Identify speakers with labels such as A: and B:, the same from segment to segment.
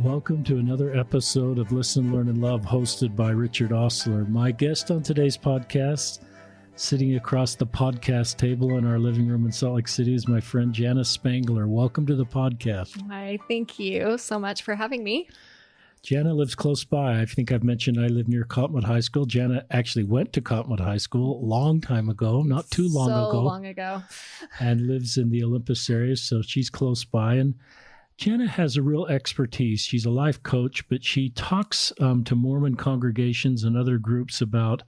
A: Welcome to another episode of Listen, Learn, and Love, hosted by Richard Ostler. My guest on today's podcast, sitting across the podcast table in our living room in Salt Lake City, is my friend Jana Spangler. Welcome to the podcast.
B: Hi, thank you so much for having me.
A: Jana lives close by. I think I've mentioned I live near Cottonwood High School. Jana actually went to Cottonwood High School a long time ago, not too long ago.
B: So long ago.
A: And lives in the Olympus area, so she's close by. And Jana has a real expertise. She's a life coach, but she talks to Mormon congregations and other groups about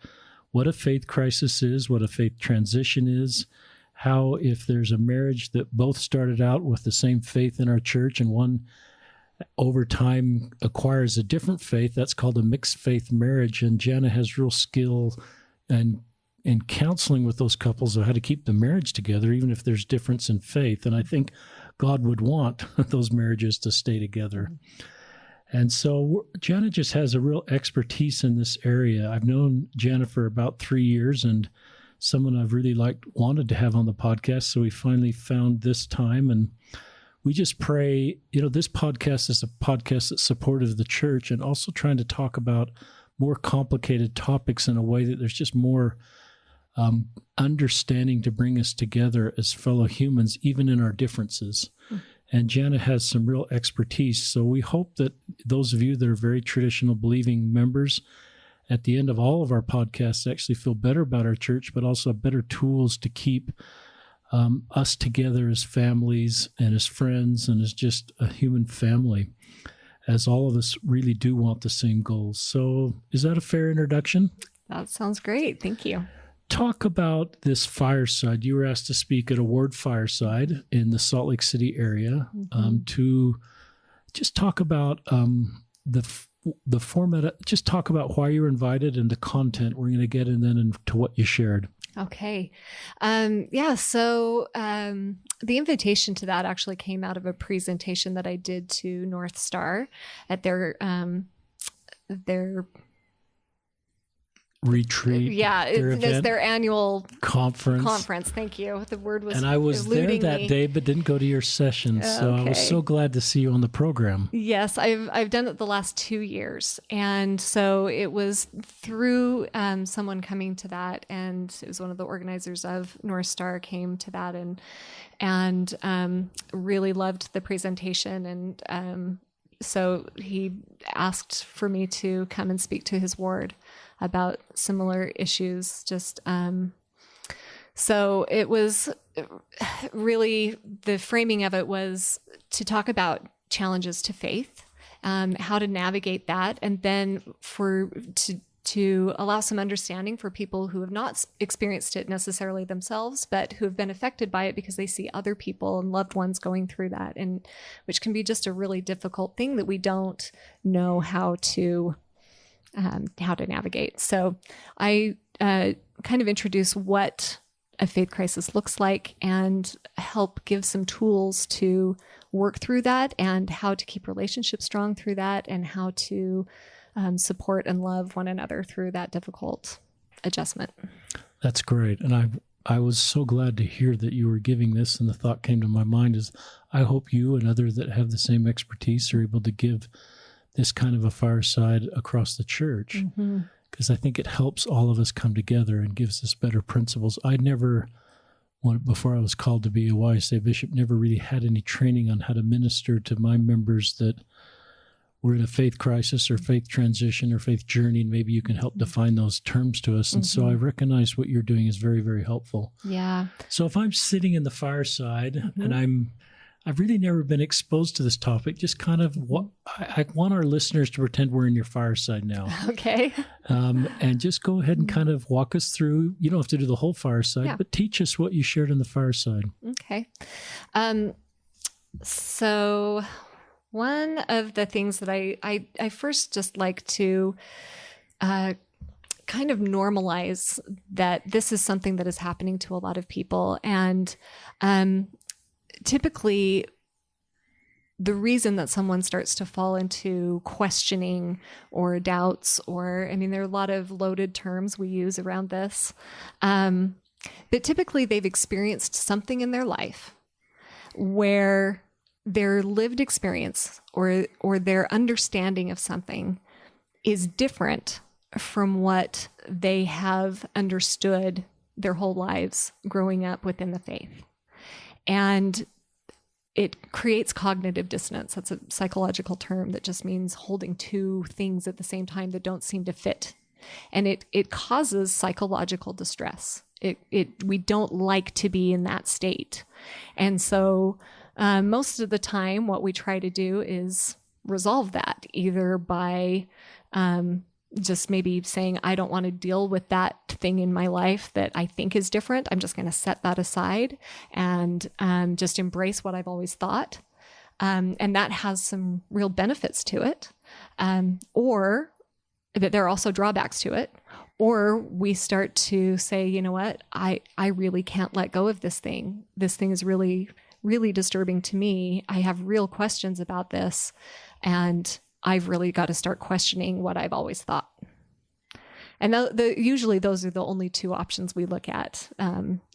A: what a faith crisis is, what a faith transition is, how if there's a marriage that both started out with the same faith in our church and one over time acquires a different faith, that's called a mixed faith marriage. And Jana has real skill in counseling with those couples of how to keep the marriage together, even if there's difference in faith. And I think God would want those marriages to stay together. And so Jana just has a real expertise in this area. I've known Jana for about 3 years and someone I've really wanted to have on the podcast. So we finally found this time, and we just pray, this podcast is a podcast that's supportive of the church and also trying to talk about more complicated topics in a way that there's just more understanding to bring us together as fellow humans, even in our differences. And Jana has some real expertise. So we hope that those of you that are very traditional believing members at the end of all of our podcasts actually feel better about our church, but also have better tools to keep us together as families and as friends and as just a human family, as all of us really do want the same goals. So is that a fair introduction?
B: That sounds great. Thank you.
A: Talk about this fireside. You were asked to speak at a ward fireside in the Salt Lake City area to just talk about the format, just talk about why you were invited and the content we're going to get, and then into what you shared.
B: Okay. So the invitation to that actually came out of a presentation that I did to North Star at their
A: retreat.
B: Yeah, it's their annual
A: conference.
B: Thank you. The word was
A: and I was there that day, but didn't go to your session. So I was so glad to see you on the program.
B: Yes, I've done it the last 2 years, and so it was through someone coming to that, and it was one of the organizers of North Star came to that, and really loved the presentation, and so he asked for me to come and speak to his ward about similar issues. So it was really, the framing of it was to talk about challenges to faith, how to navigate that, and then to allow some understanding for people who have not experienced it necessarily themselves, but who have been affected by it because they see other people and loved ones going through that, and which can be just a really difficult thing that we don't know how to navigate. So I kind of introduce what a faith crisis looks like and help give some tools to work through that, and how to keep relationships strong through that, and how to support and love one another through that difficult adjustment.
A: That's great. And I was so glad to hear that you were giving this, and the thought came to my mind is I hope you and others that have the same expertise are able to give this kind of a fireside across the church, because I think it helps all of us come together and gives us better principles. I never, before I was called to be a YSA bishop, never really had any training on how to minister to my members that were in a faith crisis or faith transition or faith journey, and maybe you can help define those terms to us. And so I recognize what you're doing is very, very helpful.
B: Yeah.
A: So if I'm sitting in the fireside and I've really never been exposed to this topic, just kind of I want our listeners to pretend we're in your fireside now.
B: Okay.
A: And just go ahead and kind of walk us through. You don't have to do the whole fireside, but teach us what you shared in the fireside.
B: Okay. So one of the things that I first just like to kind of normalize that this is something that is happening to a lot of people. And typically, the reason that someone starts to fall into questioning or doubts, there are a lot of loaded terms we use around this, but typically they've experienced something in their life where their lived experience or their understanding of something is different from what they have understood their whole lives growing up within the faith. And it creates cognitive dissonance. That's a psychological term that just means holding two things at the same time that don't seem to fit. And it causes psychological distress. We don't like to be in that state. And so most of the time, what we try to do is resolve that, either by just maybe saying, I don't want to deal with that thing in my life that I think is different. I'm just going to set that aside and just embrace what I've always thought. And that has some real benefits to it. Or that there are also drawbacks to it. Or we start to say, you know what, I really can't let go of this thing. This thing is really, really disturbing to me. I have real questions about this. And I've really got to start questioning what I've always thought. And usually those are the only two options we look at.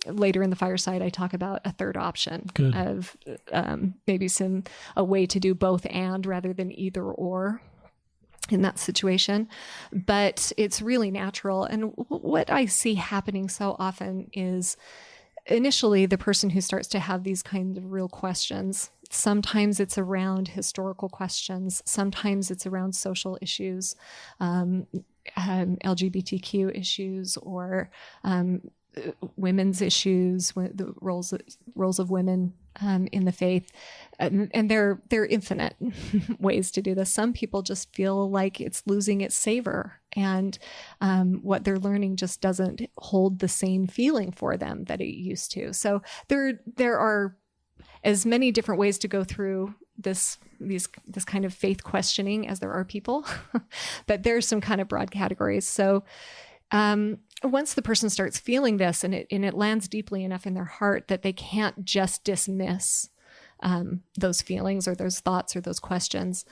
B: Later in the fireside, I talk about a third option of maybe a way to do both and rather than either or in that situation. But it's really natural. And what I see happening so often is initially the person who starts to have these kinds of real questions, sometimes it's around historical questions. Sometimes it's around social issues, LGBTQ issues, or women's issues, the roles of women in the faith, and there are infinite ways to do this. Some people just feel like it's losing its savor, and what they're learning just doesn't hold the same feeling for them that it used to. So there are as many different ways to go through this kind of faith questioning as there are people, but there's some kind of broad categories. So once the person starts feeling this and it lands deeply enough in their heart that they can't just dismiss those feelings or those thoughts or those questions,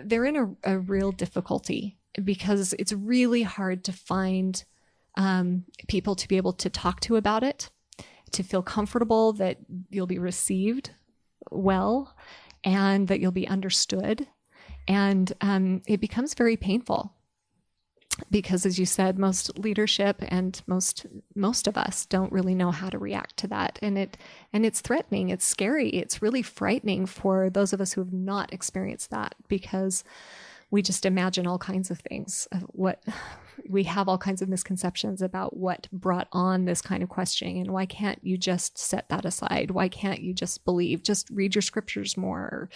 B: they're in a real difficulty, because it's really hard to find people to be able to talk to about it, to feel comfortable that you'll be received well and that you'll be understood. And it becomes very painful, because, as you said, most leadership and most of us don't really know how to react to that. And it's threatening, it's scary, it's really frightening for those of us who have not experienced that, because we just imagine all kinds of things. We have all kinds of misconceptions about what brought on this kind of questioning. And why can't you just set that aside? Why can't you just believe? Just read your scriptures more,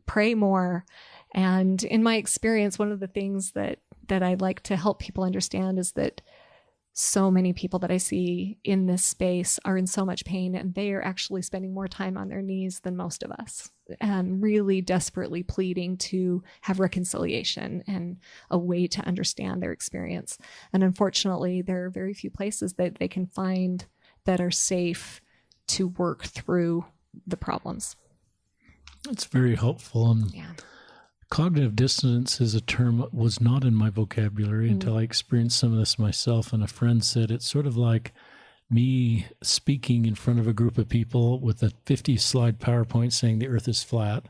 B: pray more. And in my experience, one of the things that I like to help people understand is that so many people that I see in this space are in so much pain, and they are actually spending more time on their knees than most of us, and really desperately pleading to have reconciliation and a way to understand their experience. And unfortunately, there are very few places that they can find that are safe to work through the problems.
A: That's very helpful. And
B: yeah.
A: Cognitive dissonance is a term that was not in my vocabulary until I experienced some of this myself. And a friend said it's sort of like me speaking in front of a group of people with a 50-slide PowerPoint saying the earth is flat,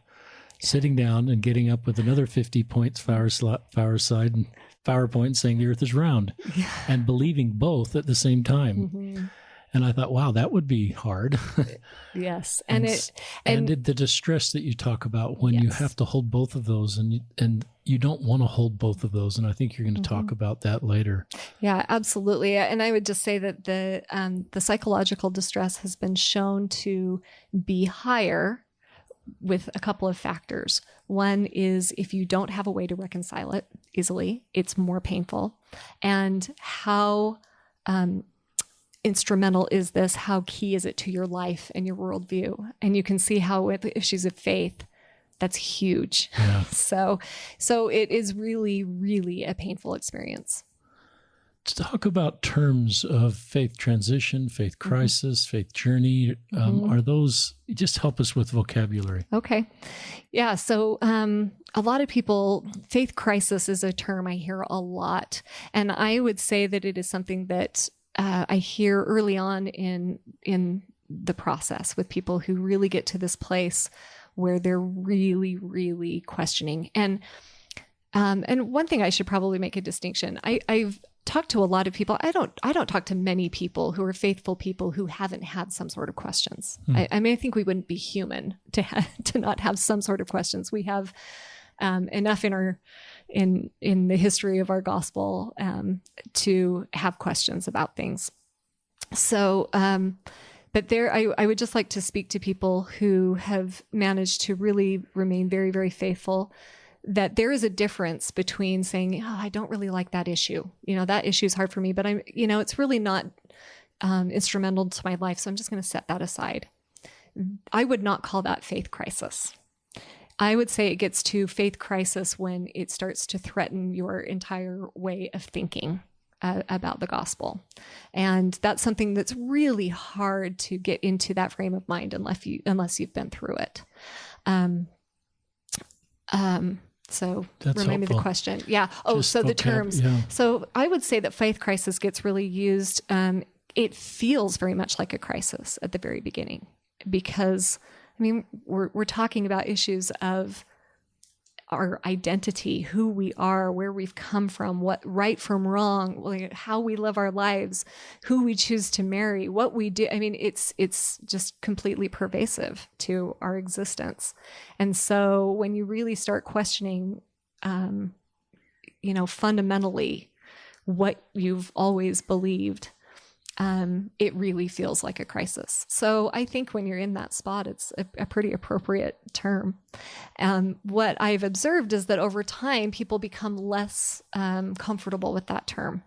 A: sitting down and getting up with another 50 points fireside and PowerPoint saying the earth is round, and believing both at the same time. Mm-hmm. And I thought, wow, that would be hard.
B: Yes.
A: And the distress that you talk about when you have to hold both of those, and you don't want to hold both of those. And I think you're going to talk about that later.
B: Yeah, absolutely. And I would just say that the psychological distress has been shown to be higher with a couple of factors. One is if you don't have a way to reconcile it easily, it's more painful. And how instrumental is this? How key is it to your life and your worldview? And you can see how with issues of faith, that's huge.
A: Yeah.
B: So it is really, really a painful experience.
A: Let's talk about terms of faith transition, faith crisis, faith journey. Are those, just help us with vocabulary.
B: Okay. Yeah. So a lot of people, faith crisis is a term I hear a lot. And I would say that it is something that I hear early on in the process with people who really get to this place where they're really, really questioning. And one thing I should probably make a distinction. I've talked to a lot of people. I don't talk to many people who are faithful people who haven't had some sort of questions. I mean, I think we wouldn't be human to not have some sort of questions. We have enough in the history of our gospel to have questions about things. So, but I would just like to speak to people who have managed to really remain very, very faithful, that there is a difference between saying, oh, I don't really like that issue. That issue is hard for me, but it's really not instrumental to my life. So I'm just going to set that aside. I would not call that faith crisis. I would say it gets to faith crisis when it starts to threaten your entire way of thinking about the gospel. And that's something that's really hard to get into that frame of mind unless you've been through it. So
A: that's
B: remind
A: helpful.
B: me the question. Yeah. Oh,
A: Just
B: so the terms.
A: Yeah.
B: So I would say that faith crisis gets really used. It feels very much like a crisis at the very beginning, because we're talking about issues of our identity, who we are, where we've come from, what right from wrong, how we live our lives, who we choose to marry, what we do. It's just completely pervasive to our existence. And so when you really start questioning, fundamentally what you've always believed, it really feels like a crisis. So I think when you're in that spot, it's a pretty appropriate term. What I've observed is that over time, people become less comfortable with that term.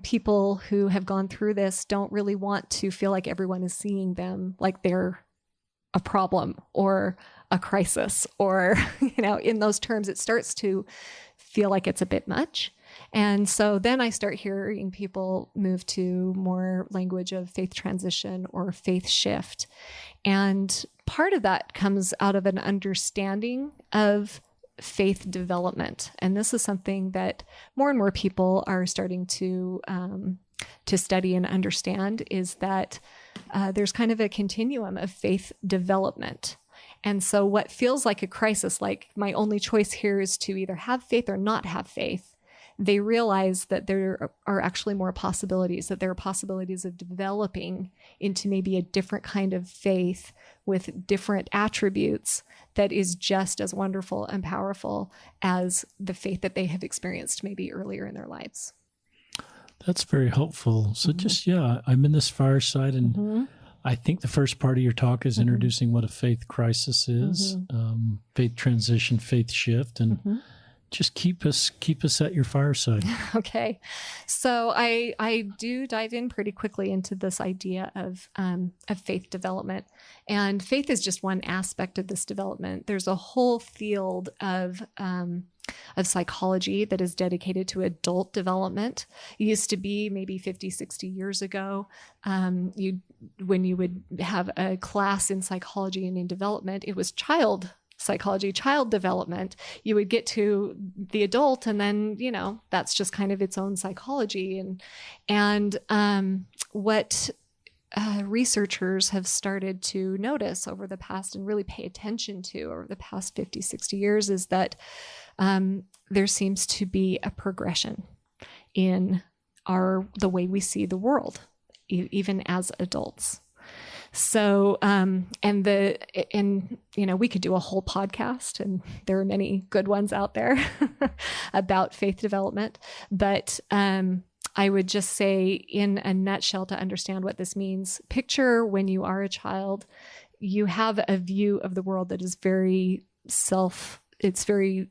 B: People who have gone through this don't really want to feel like everyone is seeing them like they're a problem or a crisis, or, in those terms, it starts to feel like it's a bit much. And so then I start hearing people move to more language of faith transition or faith shift. And part of that comes out of an understanding of faith development. And this is something that more and more people are starting to study and understand, is that there's kind of a continuum of faith development. And so what feels like a crisis, like my only choice here is to either have faith or not have faith, they realize that there are actually more possibilities, that there are possibilities of developing into maybe a different kind of faith with different attributes that is just as wonderful and powerful as the faith that they have experienced maybe earlier in their lives.
A: That's very helpful. So I'm in this fireside, and I think the first part of your talk is introducing what a faith crisis is, faith transition, faith shift, and just keep us at your fireside.
B: Okay. So I do dive in pretty quickly into this idea of faith development. And faith is just one aspect of this development. There's a whole field of psychology that is dedicated to adult development. It used to be maybe 50, 60 years ago, when you would have a class in psychology and in development, it was child psychology, child development. You would get to the adult, and then, that's just kind of its own psychology. And what researchers have started to notice over the past and really pay attention to over the past 50, 60 years is that there seems to be a progression in the way we see the world, even as adults. So, we could do a whole podcast, and there are many good ones out there about faith development. But I would just say, in a nutshell, to understand what this means, picture when you are a child, you have a view of the world that is very very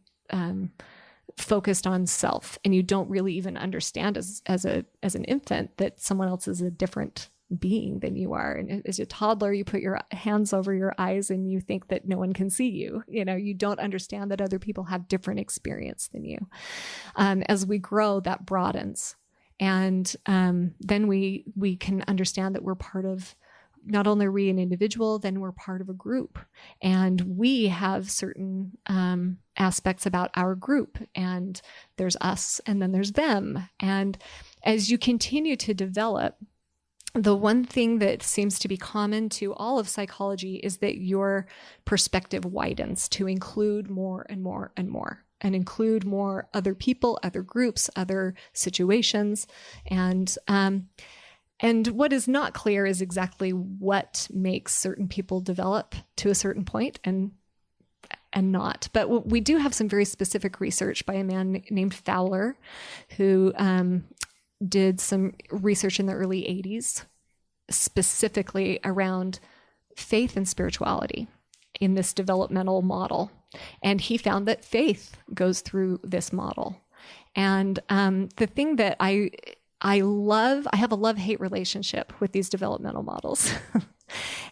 B: focused on self, and you don't really even understand as an infant that someone else is a different being than you are. And as a toddler, you put your hands over your eyes and you think that no one can see you. You don't understand that other people have different experience than you. As we grow, that broadens. And then we can understand that we're part of, not only are we an individual, then we're part of a group. And we have certain aspects about our group. And there's us, and then there's them. And as you continue to develop, the one thing that seems to be common to all of psychology is that your perspective widens to include more and more and more, and include more other people, other groups, other situations. And what is not clear is exactly what makes certain people develop to a certain point and not. But we do have some very specific research by a man named Fowler, who did some research in the early 80s, specifically around faith and spirituality in this developmental model. And he found that faith goes through this model. And the thing that I love, I have a love-hate relationship with these developmental models.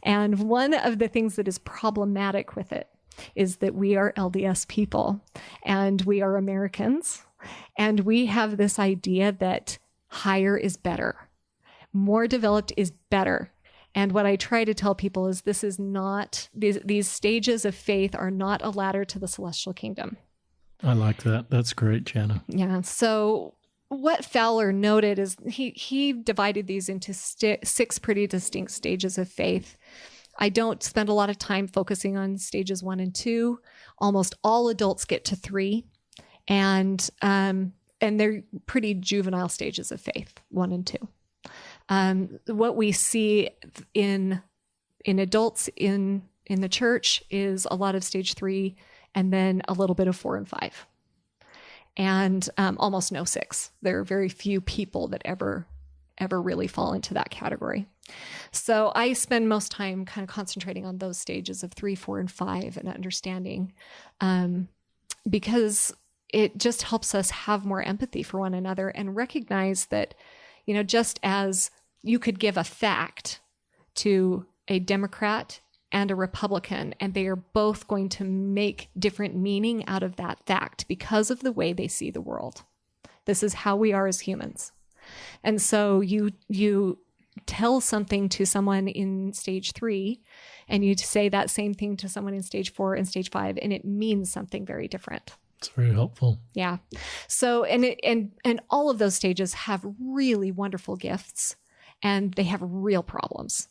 B: And one of the things that is problematic with it is that we are LDS people and we are Americans, and we have this idea that higher is better. More developed is better. And what I try to tell people is this is not, these stages of faith are not a ladder to the celestial kingdom.
A: I like that. That's great, Jana.
B: Yeah. So what Fowler noted is he divided these into 6 pretty distinct stages of faith. I don't spend a lot of time focusing on stages 1 and 2. Almost all adults get to 3. And they're pretty juvenile stages of faith, 1 and 2. What we see in adults in the church is a lot of stage 3, and then a little bit of 4 and 5, and almost no 6. There are very few people that ever really fall into that category. So I spend most time kind of concentrating on those stages of 3, 4, and 5 and understanding, because it just helps us have more empathy for one another and recognize that, just as you could give a fact to a Democrat and a Republican, and they are both going to make different meaning out of that fact because of the way they see the world. This is how we are as humans. And so you tell something to someone in stage 3, and you say that same thing to someone in stage 4 and stage 5, and it means something very different.
A: It's very helpful.
B: Yeah. So, and all of those stages have really wonderful gifts, and they have real problems.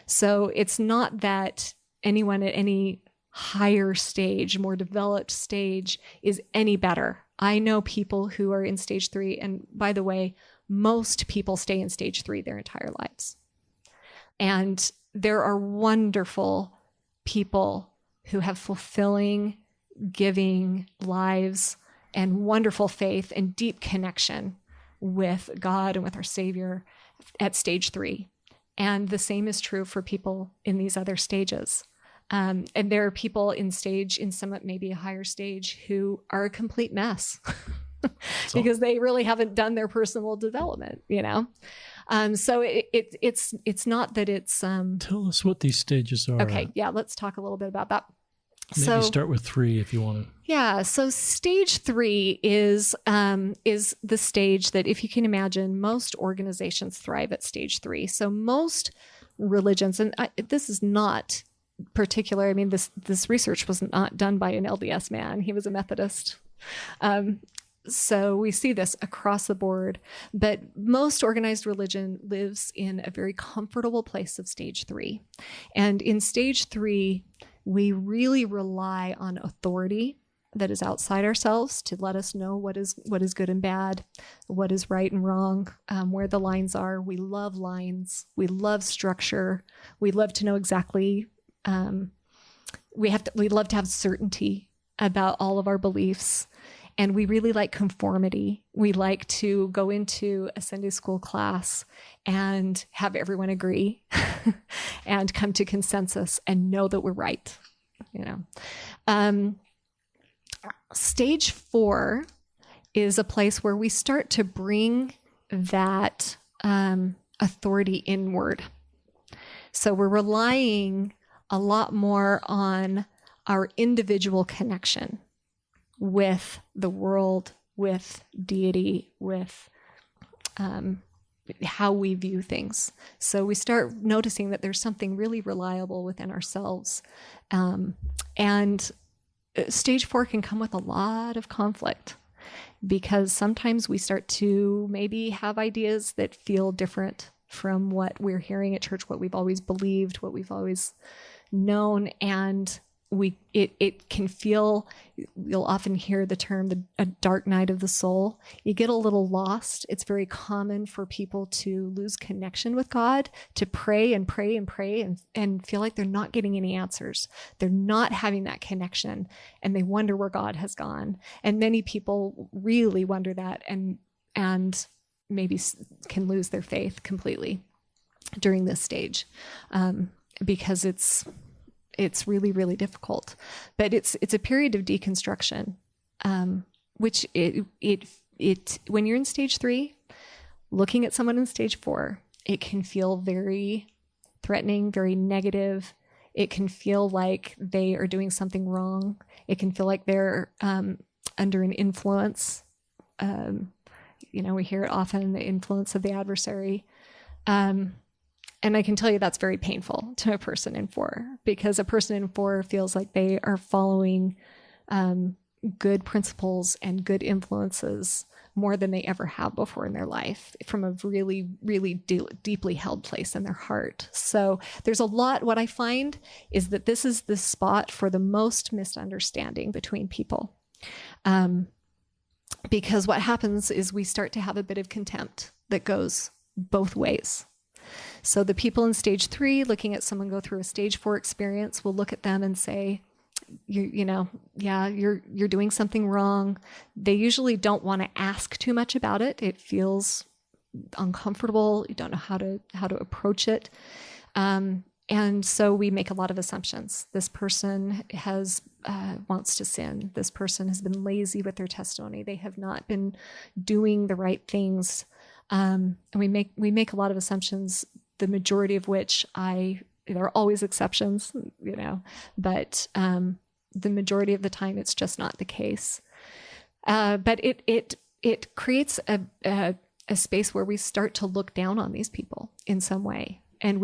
B: So it's not that anyone at any higher stage, more developed stage, is any better. I know people who are in stage 3, and by the way, most people stay in stage 3 their entire lives. And there are wonderful people who have fulfilling, giving lives and wonderful faith and deep connection with God and with our Savior at stage 3. And the same is true for people in these other stages. And there are people in some maybe a higher stage who are a complete mess because they really haven't done their personal development, So it's not that it's...
A: Tell us what these stages are.
B: Okay, yeah, let's talk a little bit about that.
A: Maybe start with 3 if you want to.
B: Yeah. So stage 3 is the stage that, if you can imagine, most organizations thrive at stage 3. So most religions, and this is not particular. I mean, this research was not done by an LDS man. He was a Methodist. So we see this across the board, but most organized religion lives in a very comfortable place of stage 3. And in stage 3, we really rely on authority that is outside ourselves to let us know what is good and bad, what is right and wrong, where the lines are. We love lines. We love structure. We love to know exactly. We love to have certainty about all of our beliefs. And we really like conformity. We like to go into a Sunday school class and have everyone agree and come to consensus and know that we're right. Stage 4 is a place where we start to bring that authority inward. So we're relying a lot more on our individual connection with the world, with deity, with how we view things. So we start noticing that there's something really reliable within ourselves. And stage 4 can come with a lot of conflict, because sometimes we start to maybe have ideas that feel different from what we're hearing at church, what we've always believed, what we've always known. And it can feel, you'll often hear the term a dark night of the soul. You get a little lost. It's very common for people to lose connection with God, to pray and pray and pray and feel like they're not getting any answers. They're not having that connection, and they wonder where God has gone. And many people really wonder that and maybe can lose their faith completely during this stage, because it's really, really difficult. But it's a period of deconstruction, which when you're in stage 3, looking at someone in stage 4, it can feel very threatening, very negative. It can feel like they are doing something wrong. It can feel like they're under an influence. We hear it often, the influence of the adversary. And I can tell you that's very painful to a person in 4, because a person in 4 feels like they are following good principles and good influences more than they ever have before in their life, from a really, really deeply held place in their heart. So there's a lot. What I find is that this is the spot for the most misunderstanding between people. Because what happens is we start to have a bit of contempt that goes both ways. So the people in stage 3, looking at someone go through a stage 4 experience, will look at them and say, you're doing something wrong. They usually don't want to ask too much about it. It feels uncomfortable. You don't know how to approach it. And so we make a lot of assumptions. This person wants to sin. This person has been lazy with their testimony. They have not been doing the right things. And we make a lot of assumptions, the majority of which there are always exceptions, but the majority of the time it's just not the case. But it creates a space where we start to look down on these people in some way, and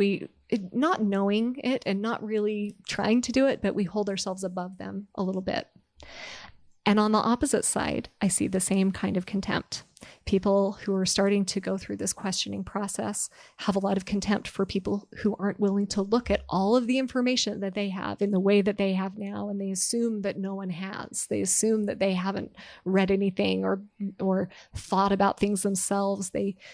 B: not knowing it and not really trying to do it, but we hold ourselves above them a little bit. And on the opposite side, I see the same kind of contempt. People who are starting to go through this questioning process have a lot of contempt for people who aren't willing to look at all of the information that they have in the way that they have now, and they assume that no one has. They assume that they haven't read anything or thought about things themselves.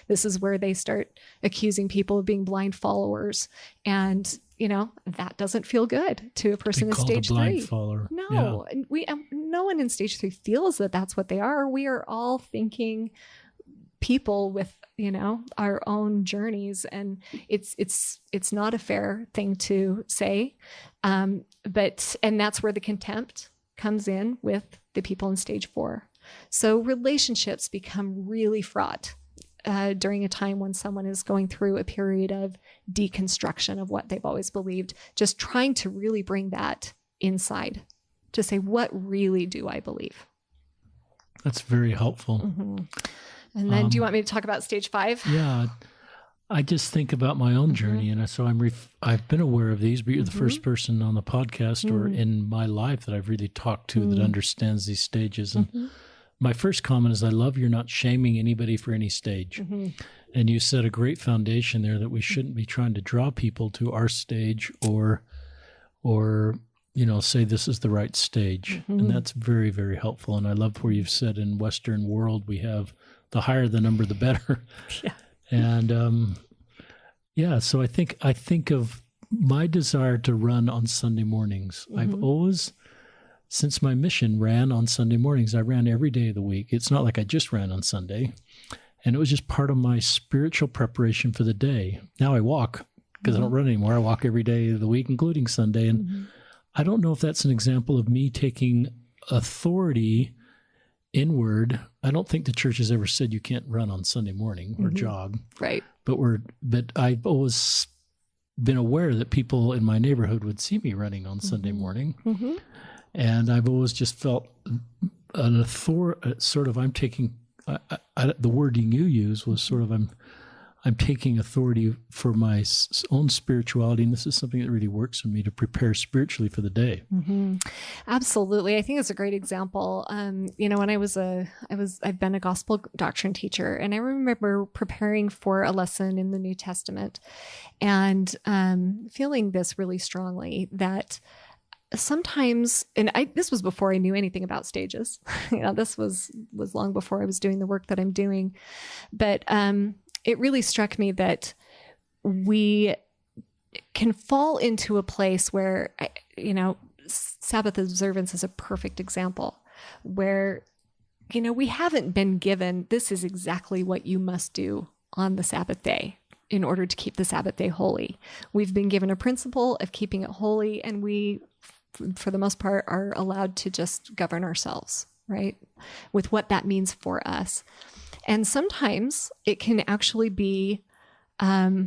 B: This is where they start accusing people of being blind followers, and that doesn't feel good to a person in stage 3.
A: Follower.
B: No, yeah. No one in stage 3 feels that that's what they are. We are all thinking people with, our own journeys, and it's not a fair thing to say. And that's where the contempt comes in with the people in stage 4. So relationships become really fraught during a time when someone is going through a period of deconstruction of what they've always believed, just trying to really bring that inside to say, what really do I believe?
A: That's very helpful.
B: Mm-hmm. And then do you want me to talk about stage 5?
A: Yeah. I just think about my own journey. And so I've been aware of these, but you're the first person on the podcast or in my life that I've really talked to that understands these stages. And my first comment is, I love you're not shaming anybody for any stage. Mm-hmm. And you set a great foundation there that we shouldn't be trying to draw people to our stage or say this is the right stage. Mm-hmm. And that's very, very helpful. And I love where you've said in Western world, we have the higher the number, the better.
B: Yeah.
A: And so I think of my desire to run on Sunday mornings. Mm-hmm. I've always, since my mission, ran on Sunday mornings. I ran every day of the week. It's not like I just ran on Sunday. And it was just part of my spiritual preparation for the day. Now I walk because I don't run anymore. I walk every day of the week, including Sunday. And I don't know if that's an example of me taking authority inward. I don't think the church has ever said you can't run on Sunday morning or jog.
B: Right.
A: But I've always been aware that people in my neighborhood would see me running on Sunday morning. Mm-hmm. And I've always just felt an authority, sort of, I'm taking, the wording you use was sort of, I'm taking authority for my own spirituality, and this is something that really works for me to prepare spiritually for the day.
B: Mm-hmm. Absolutely. I think it's a great example. When I've been a gospel doctrine teacher, and I remember preparing for a lesson in the New Testament and feeling this really strongly that sometimes, this was before I knew anything about stages. This was long before I was doing the work that I'm doing, but it really struck me that we can fall into a place where, Sabbath observance is a perfect example where, we haven't been given, this is exactly what you must do on the Sabbath day in order to keep the Sabbath day holy. We've been given a principle of keeping it holy, and we, for the most part, are allowed to just govern ourselves, right? With what that means for us. And sometimes it can actually be, I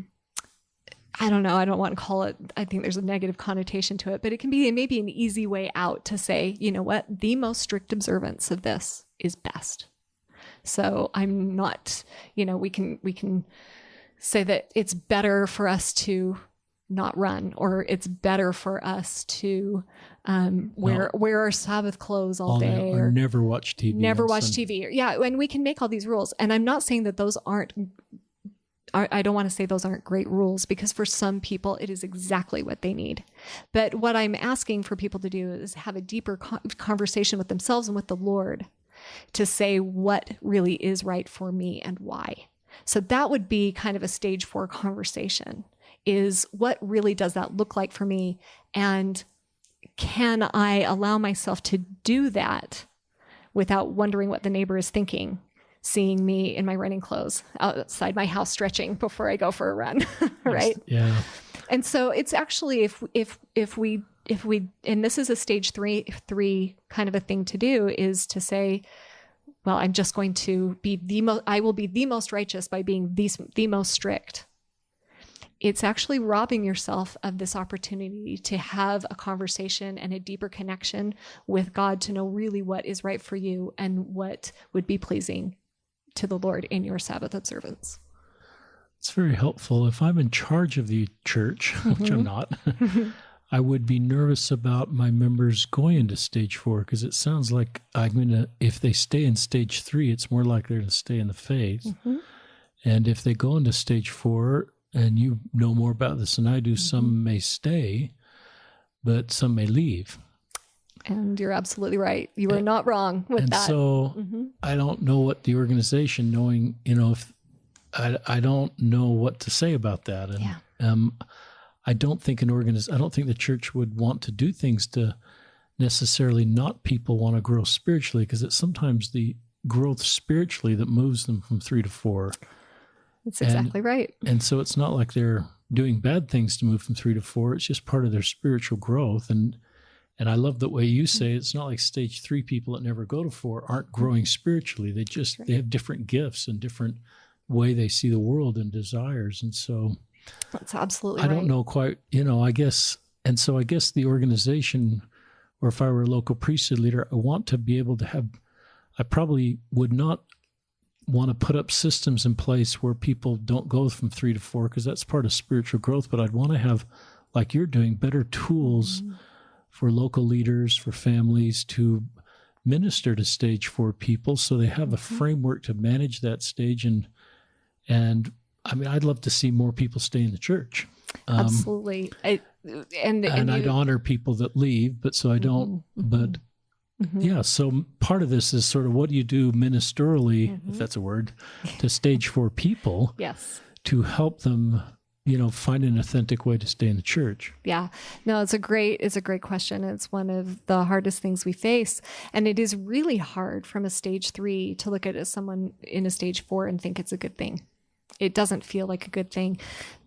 B: don't know, I don't want to call it, I think there's a negative connotation to it, but it can be maybe an easy way out to say, you know what, the most strict observance of this is best. So I'm not, we can say that it's better for us to not run, or it's better for us to wear our Sabbath clothes all day,
A: or never watch TV.
B: Never watch TV. Yeah, and we can make all these rules. And I'm not saying that those aren't. I don't want to say those aren't great rules, because for some people it is exactly what they need. But what I'm asking for people to do is have a deeper conversation with themselves and with the Lord to say what really is right for me and why. So that would be kind of a stage 4 conversation. Is what really does that look like for me? And can I allow myself to do that without wondering what the neighbor is thinking, seeing me in my running clothes outside my house stretching before I go for a run, right?
A: Yeah.
B: And so it's actually, if we, and this is a stage three kind of a thing to do, is to say, well, I'm just going to be I will be the most righteous by being the most strict. It's actually robbing yourself of this opportunity to have a conversation and a deeper connection with God, to know really what is right for you and what would be pleasing to the Lord in your Sabbath observance.
A: It's very helpful. If I'm in charge of the church, which I'm not, I would be nervous about my members going into stage 4, because it sounds like if they stay in stage 3, it's more likely to stay in the faith. Mm-hmm. And if they go into stage 4, and you know more about this than I do, some may stay, but some may leave.
B: And you're absolutely right. You are not wrong with that.
A: And so I don't know what the organization, knowing, if I don't know what to say about that. And I don't think the church would want to do things to necessarily not people want to grow spiritually, because it's sometimes the growth spiritually that moves them from 3 to 4.
B: That's exactly right.
A: And so it's not like they're doing bad things to move from 3 to 4. It's just part of their spiritual growth. And I love the way you say it's not like stage 3 people that never go to 4 aren't growing spiritually. They have different gifts and different way they see the world and desires. And so
B: that's absolutely right.
A: I don't know quite, I guess. And so I guess the organization, or if I were a local priesthood leader, I want to be able to I probably would not want to put up systems in place where people don't go from 3 to 4, because that's part of spiritual growth. But I'd want to have, like you're doing, better tools for local leaders, for families to minister to stage 4 people, so they have a framework to manage that stage. And I mean, I'd love to see more people stay in the church.
B: Absolutely. And
A: I'd honor people that leave, but so I don't, but yeah. So part of this is sort of what do you do ministerially, if that's a word, to stage 4 people.
B: Yes.
A: To help them, find an authentic way to stay in the church.
B: Yeah. No, it's a great question. It's one of the hardest things we face. And it is really hard from a stage 3 to look at it as someone in a stage 4 and think it's a good thing. It doesn't feel like a good thing,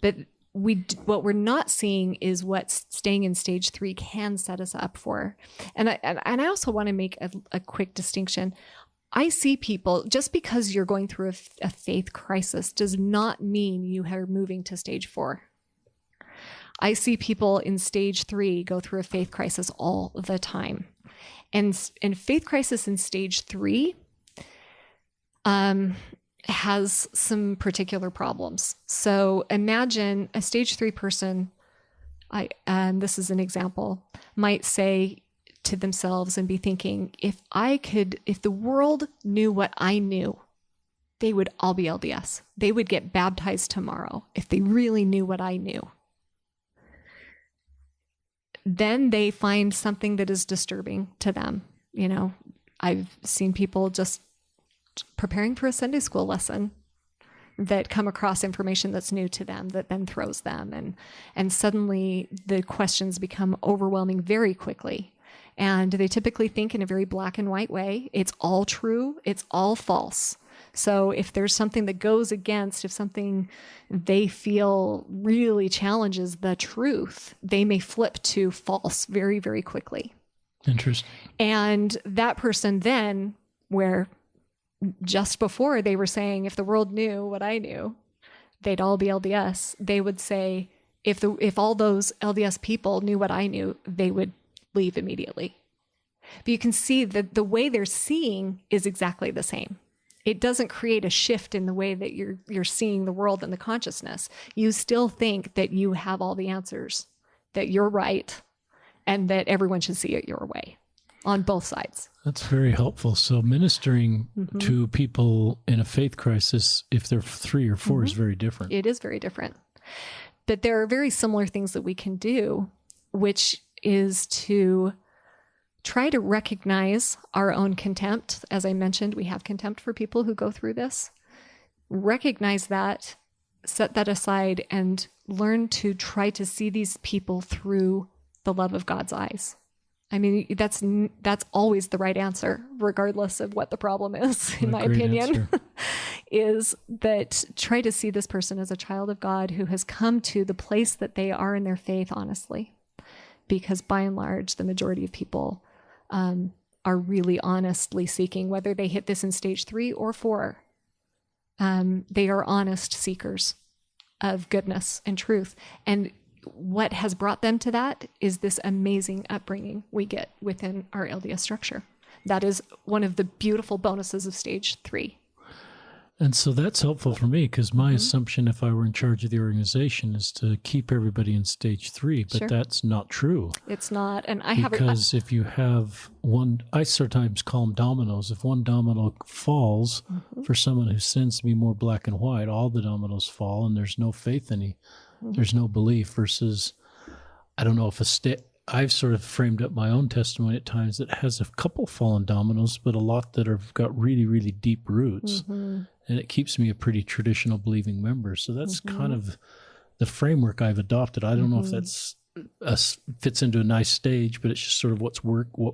B: but what we're not seeing is what staying in stage 3 can set us up for. And I also want to make a quick distinction. I see people, just because you're going through a faith crisis does not mean you are moving to stage 4. I see people in stage 3 go through a faith crisis all the time. And faith crisis in stage 3, has some particular problems. So imagine a stage 3 person, and this is an example, might say to themselves and be thinking, if the world knew what I knew, they would all be LDS. They would get baptized tomorrow if they really knew what I knew. Then they find something that is disturbing to them. You know, I've seen people just preparing for a Sunday school lesson that come across information that's new to them that then throws them. And suddenly the questions become overwhelming very quickly. And they typically think in a very black and white way. It's all true. It's all false. So if there's something that goes against, if something they feel really challenges the truth, they may flip to false very, very quickly.
A: Interesting.
B: And that person then, where just before they were saying, if the world knew what I knew, they'd all be LDS, they would say, if all those LDS people knew what I knew, they would leave immediately. But you can see that the way they're seeing is exactly the same. It doesn't create a shift in the way that you're seeing the world and the consciousness. You still think that you have all the answers, that you're right, and that everyone should see it your way on both sides.
A: That's very helpful. So ministering to people in a faith crisis, if they're 3 or 4, is very different.
B: It is very different. But there are very similar things that we can do, which is to try to recognize our own contempt. As I mentioned, we have contempt for people who go through this. Recognize that, set that aside, and learn to try to see these people through the love of God's eyes. I mean, that's always the right answer, regardless of what the problem is, in my opinion, is that try to see this person as a child of God who has come to the place that they are in their faith honestly. Because by and large, the majority of people are really honestly seeking, whether they hit this in stage 3 or 4. They are honest seekers of goodness and truth. And what has brought them to that is this amazing upbringing we get within our LDS structure. That is one of the beautiful bonuses of stage 3.
A: And so that's helpful for me, because my assumption, if I were in charge of the organization, is to keep everybody in stage 3, but that's not true.
B: It's not. And
A: because if you have one, I sometimes call them dominoes. If one domino falls, for someone who sins to be more black and white, all the dominoes fall, and there's no faith there's no belief. Versus, I don't know if I've sort of framed up my own testimony at times that has a couple fallen dominoes, but a lot that have got really, really deep roots. And it keeps me a pretty traditional believing member. So that's kind of the framework I've adopted. I don't know if that's fits into a nice stage, but it's just sort of what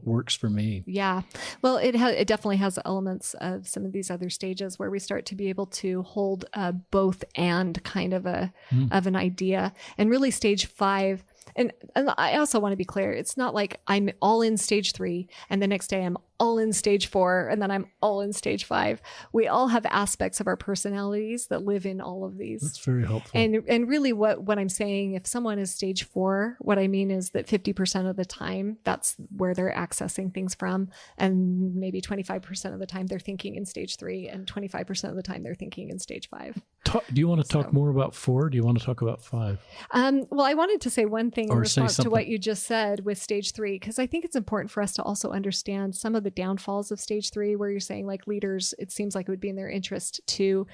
A: works for me.
B: Yeah. Well, it definitely has elements of some of these other stages where we start to be able to hold both and kind of of an idea. And really stage 5, and I also want to be clear, it's not like I'm all in stage 3 and the next day I'm all in stage 4 and then I'm all in stage 5. We all have aspects of our personalities that live in all of these.
A: That's very helpful.
B: And really what I'm saying, if someone is stage 4, what I mean is that 50% of the time, that's where they're accessing things from. And maybe 25% of the time they're thinking in stage 3 and 25% of the time they're thinking in stage 5.
A: Do you want to talk more about 4? Do you want to talk about 5?
B: Well, I wanted to say one thing in response to what you just said with stage 3, because I think it's important for us to also understand some of the downfalls of stage 3, where you're saying like leaders, it seems like it would be in their interest to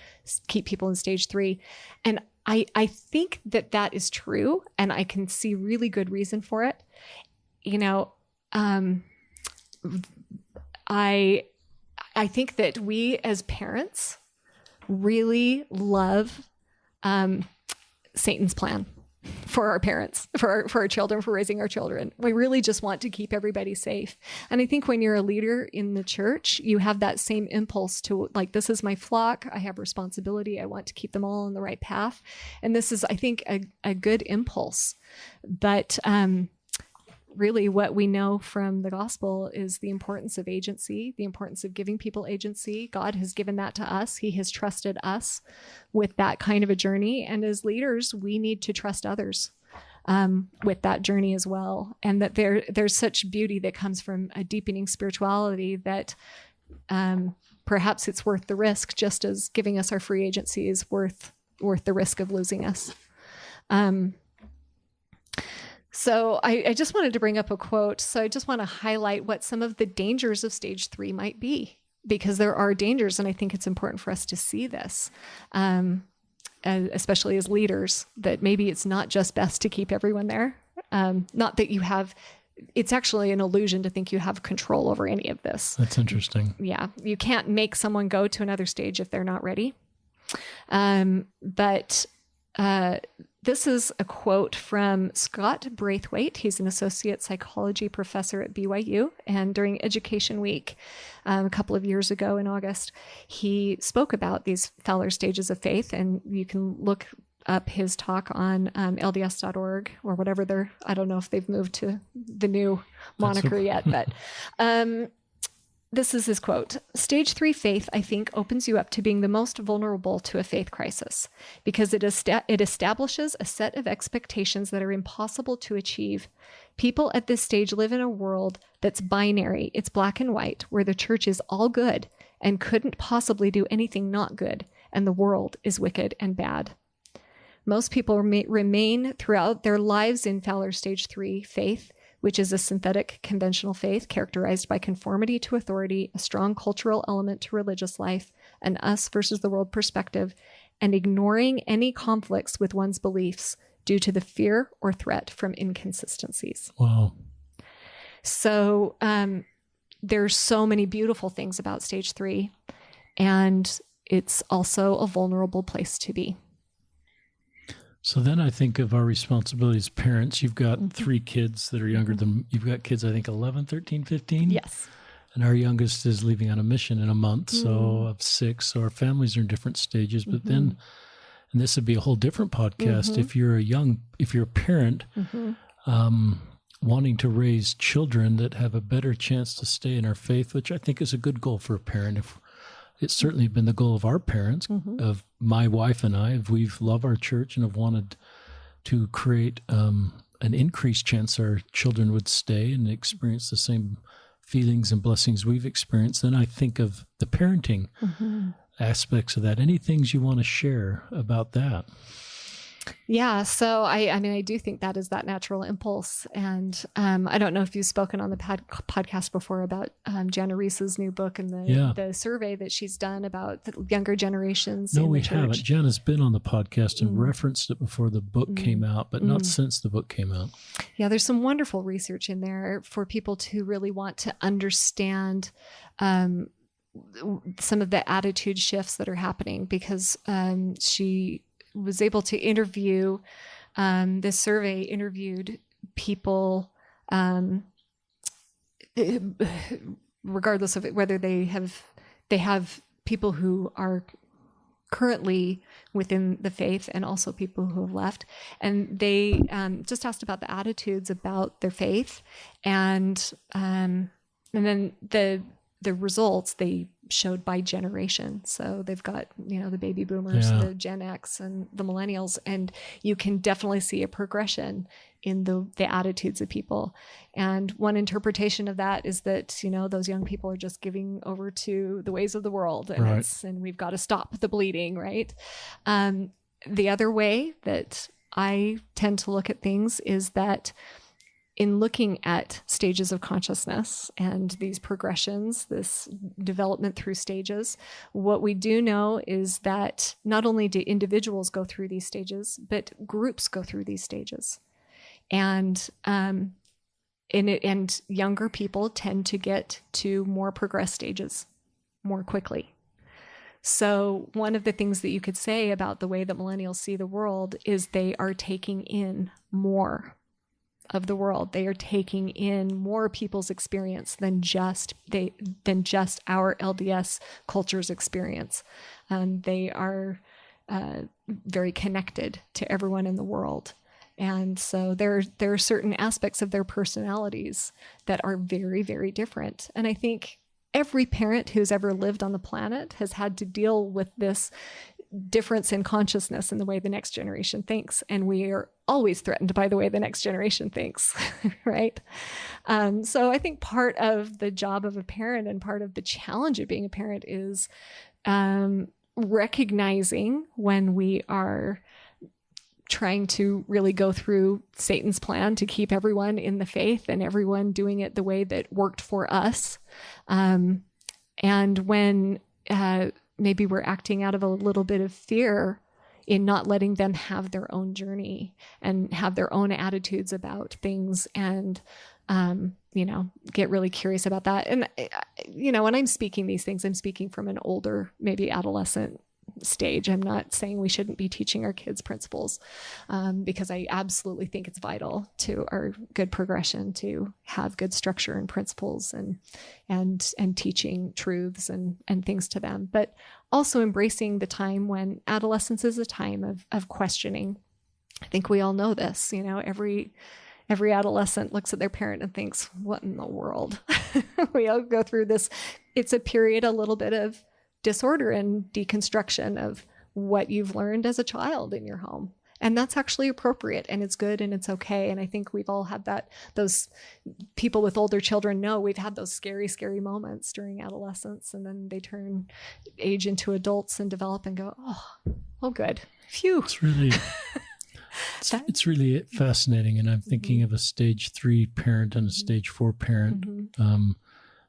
B: keep people in stage 3. And I think that is true. And I can see really good reason for it. You know, I think that we as parents really love Satan's plan for our parents, for our children, for raising our children. We really just want to keep everybody safe. And I think when you're a leader in the church, you have that same impulse to like, this is my flock. I have responsibility. I want to keep them all on the right path. And this is, I think, a good impulse. But really what we know from the gospel is the importance of agency, the importance of giving people agency. God has given that to us. He has trusted us with that kind of a journey. And as leaders, we need to trust others with that journey as well. And that there's such beauty that comes from a deepening spirituality that perhaps it's worth the risk, just as giving us our free agency is worth the risk of losing us. So I just wanted to bring up a quote. So I just want to highlight what some of the dangers of stage 3 might be, because there are dangers, and I think it's important for us to see this, especially as leaders, that maybe it's not just best to keep everyone there. Not that you have, it's actually an illusion to think you have control over any of this.
A: That's interesting.
B: Yeah. You can't make someone go to another stage if they're not ready. But this is a quote from Scott Braithwaite. He's an associate psychology professor at BYU. And during Education Week, a couple of years ago in August, he spoke about these Fowler stages of faith. And you can look up his talk on LDS.org or whatever I don't know if they've moved to the new moniker yet, but this is his quote. Stage 3 faith, I think, opens you up to being the most vulnerable to a faith crisis because it establishes a set of expectations that are impossible to achieve. People at this stage live in a world that's binary. It's black and white, where the church is all good and couldn't possibly do anything not good, and the world is wicked and bad. Most people remain throughout their lives in Fowler stage 3 faith, which is a synthetic conventional faith characterized by conformity to authority, a strong cultural element to religious life, an us versus the world perspective, and ignoring any conflicts with one's beliefs due to the fear or threat from inconsistencies.
A: Wow.
B: So there's so many beautiful things about stage 3, and it's also a vulnerable place to be.
A: So then I think of our responsibility as parents. You've got 3 kids that are younger than, you've got kids, I think 11, 13, 15.
B: Yes.
A: And our youngest is leaving on a mission in a month. So of 6, so our families are in different stages, but then, and this would be a whole different podcast. If you're a parent, wanting to raise children that have a better chance to stay in our faith, which I think is a good goal for a parent. It's certainly been the goal of our parents, of my wife and I. We've loved our church and have wanted to create an increased chance our children would stay and experience the same feelings and blessings we've experienced. Then I think of the parenting aspects of that. Any things you want to share about that?
B: Yeah. So I mean, I do think that is that natural impulse. And I don't know if you've spoken on the podcast before about Jana Reese's new book and the survey that she's done about the younger generations.
A: No, we haven't. Jana's been on the podcast and referenced it before the book came out, but not since the book came out. Yeah,
B: there's some wonderful research in there for people to really want to understand some of the attitude shifts that are happening, because she was able to interview, this survey interviewed people, regardless of whether they have people who are currently within the faith and also people who have left. And they just asked about the attitudes about their faith. And then the results they showed by generation. So they've got, the baby boomers, the Gen X and the millennials, and you can definitely see a progression in the attitudes of people. And one interpretation of that is that, those young people are just giving over to the ways of the world, and and we've got to stop the bleeding, right? The other way that I tend to look at things is that in looking at stages of consciousness and these progressions, this development through stages, what we do know is that not only do individuals go through these stages, but groups go through these stages. And younger people tend to get to more progressed stages more quickly. So one of the things that you could say about the way that millennials see the world is they are taking in more of the world. They are taking in more people's experience than just our LDS culture's experience. They are very connected to everyone in the world. And so there are certain aspects of their personalities that are very, very different. And I think every parent who's ever lived on the planet has had to deal with this difference in consciousness in the way the next generation thinks. And we are always threatened by the way the next generation thinks, right? So I think part of the job of a parent and part of the challenge of being a parent is recognizing when we are trying to really go through Satan's plan to keep everyone in the faith and everyone doing it the way that worked for us. And when maybe we're acting out of a little bit of fear in not letting them have their own journey and have their own attitudes about things and, get really curious about that. And, when I'm speaking these things, I'm speaking from an older, maybe adolescent stage. I'm not saying we shouldn't be teaching our kids principles, because I absolutely think it's vital to our good progression to have good structure and principles and teaching truths and things to them, but also embracing the time when adolescence is a time of questioning. I think we all know this, every adolescent looks at their parent and thinks, what in the world? We all go through this. It's a period, a little bit of disorder and deconstruction of what you've learned as a child in your home. And that's actually appropriate and it's good and it's okay. And I think we've all had that. Those people with older children know we've had those scary, scary moments during adolescence. And then they age into adults and develop and go, oh good. Phew.
A: It's really fascinating. And I'm thinking of a stage 3 parent and a stage 4 parent.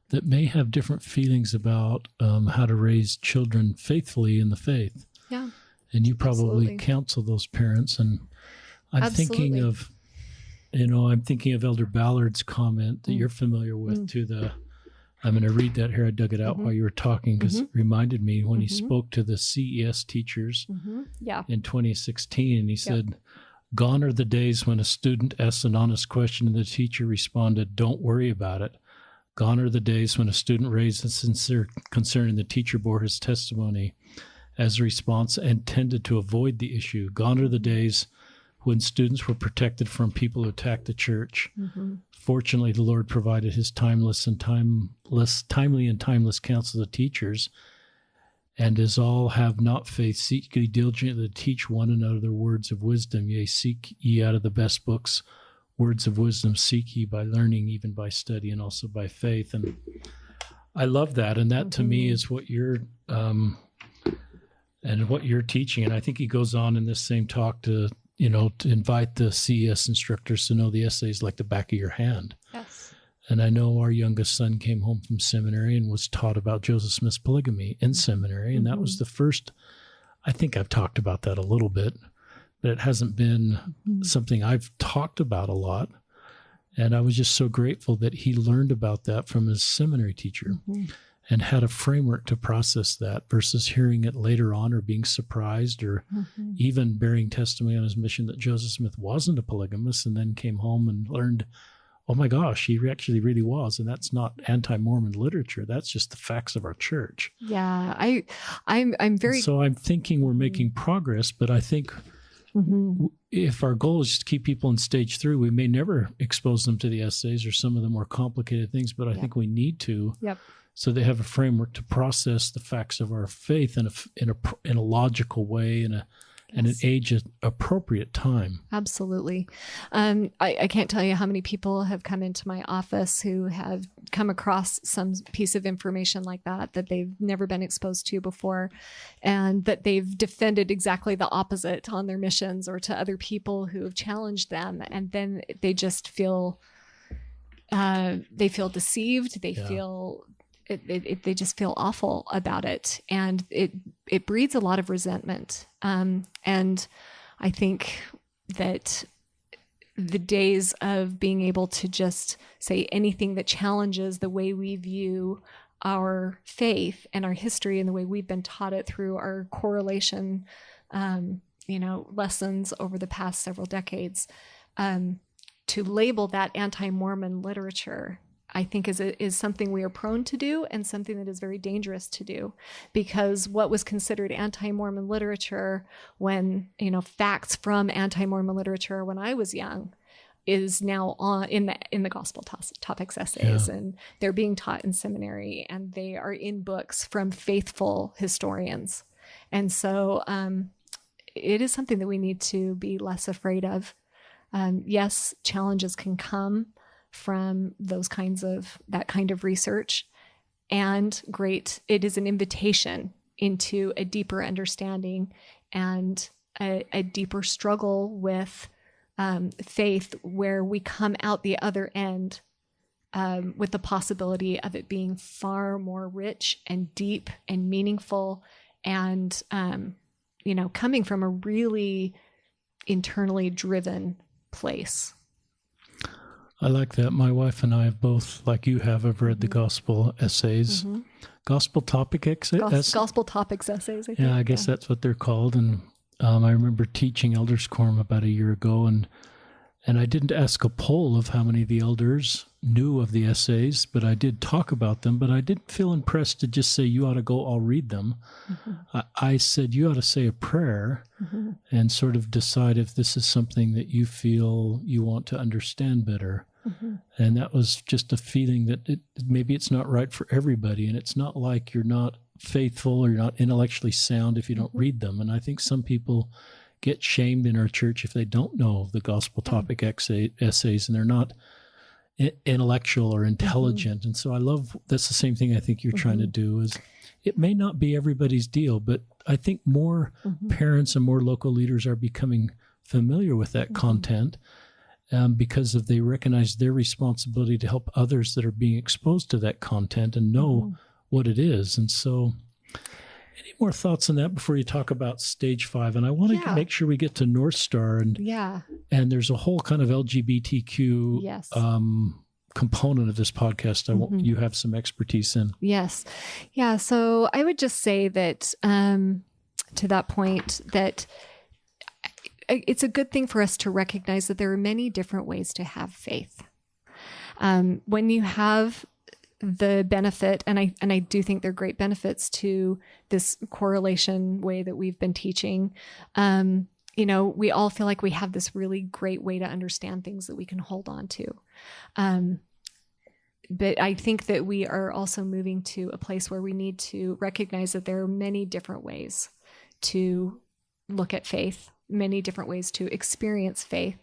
A: That may have different feelings about how to raise children faithfully in the faith.
B: Yeah.
A: And you probably counsel those parents. And I'm thinking of Elder Ballard's comment that you're familiar with I'm going to read that here. I dug it out while you were talking because it reminded me when he spoke to the CES teachers in 2016. And he said, gone are the days when a student asked an honest question and the teacher responded, don't worry about it. Gone are the days when a student raised a sincere concern and the teacher bore his testimony as a response and tended to avoid the issue. Gone are the days when students were protected from people who attacked the church. Fortunately, the Lord provided his timely and timeless counsel to teachers. And as all have not faith, seek ye diligently to teach one another words of wisdom. Yea, seek ye out of the best books words of wisdom, seek ye by learning, even by study, and also by faith. And I love that. And that to me is what you're teaching. And I think he goes on in this same talk to invite the CES instructors to know the essays like the back of your hand.
B: Yes.
A: And I know our youngest son came home from seminary and was taught about Joseph Smith's polygamy in seminary. And that was the first, I think I've talked about that a little bit, but it hasn't been something I've talked about a lot. And I was just so grateful that he learned about that from his seminary teacher and had a framework to process that versus hearing it later on or being surprised or even bearing testimony on his mission that Joseph Smith wasn't a polygamist and then came home and learned, oh my gosh, he actually really was. And that's not anti-Mormon literature. That's just the facts of our church.
B: Yeah, I'm very...
A: So I'm thinking we're making progress, but I think if our goal is just to keep people in stage 3, we may never expose them to the essays or some of the more complicated things, but I think we need to, so they have a framework to process the facts of our faith in a logical way, in an age-appropriate time.
B: Absolutely. I can't tell you how many people have come into my office who have come across some piece of information like that they've never been exposed to before, and that they've defended exactly the opposite on their missions or to other people who have challenged them. And then they just feel, deceived. They feel... they just feel awful about it, and it breeds a lot of resentment. And I think that the days of being able to just say anything that challenges the way we view our faith and our history and the way we've been taught it through our correlation, lessons over the past several decades, to label that anti-Mormon literature, I think is something we are prone to do and something that is very dangerous to do, because what was considered anti-Mormon literature when, facts from anti-Mormon literature when I was young is now on in the gospel topics essays, and they're being taught in seminary, and they are in books from faithful historians. And so it is something that we need to be less afraid of. Yes, challenges can come from that kind of research. And great, it is an invitation into a deeper understanding and a deeper struggle with faith, where we come out the other end with the possibility of it being far more rich and deep and meaningful, and coming from a really internally driven place.
A: I like that. My wife and I have both, like you have read the gospel essays, gospel topic essays.
B: Gospel topics essays, I think.
A: Yeah, I guess that's what they're called. And I remember teaching elders quorum about a year ago, and I didn't ask a poll of how many of the elders knew of the essays, but I did talk about them. But I didn't feel impressed to just say, you ought to go, I'll read them. I said, you ought to say a prayer and sort of decide if this is something that you feel you want to understand better. And that was just a feeling that maybe it's not right for everybody. And it's not like you're not faithful or you're not intellectually sound if you don't read them. And I think some people get shamed in our church if they don't know the gospel topic essays and they're not intellectual or intelligent. And so that's the same thing I think you're trying to do. Is it may not be everybody's deal, but I think more parents and more local leaders are becoming familiar with that content because they recognize their responsibility to help others that are being exposed to that content and know what it is. And so any more thoughts on that before you talk about stage 5? And I want to make sure we get to North Star. And there's a whole kind of LGBTQ component of this podcast you have some expertise in.
B: Yes. Yeah. So I would just say that to that point, that it's a good thing for us to recognize that there are many different ways to have faith. When you have the benefit, and I do think there are great benefits to this correlation way that we've been teaching. We all feel like we have this really great way to understand things that we can hold on to. But I think that we are also moving to a place where we need to recognize that there are many different ways to look at faith, many different ways to experience faith.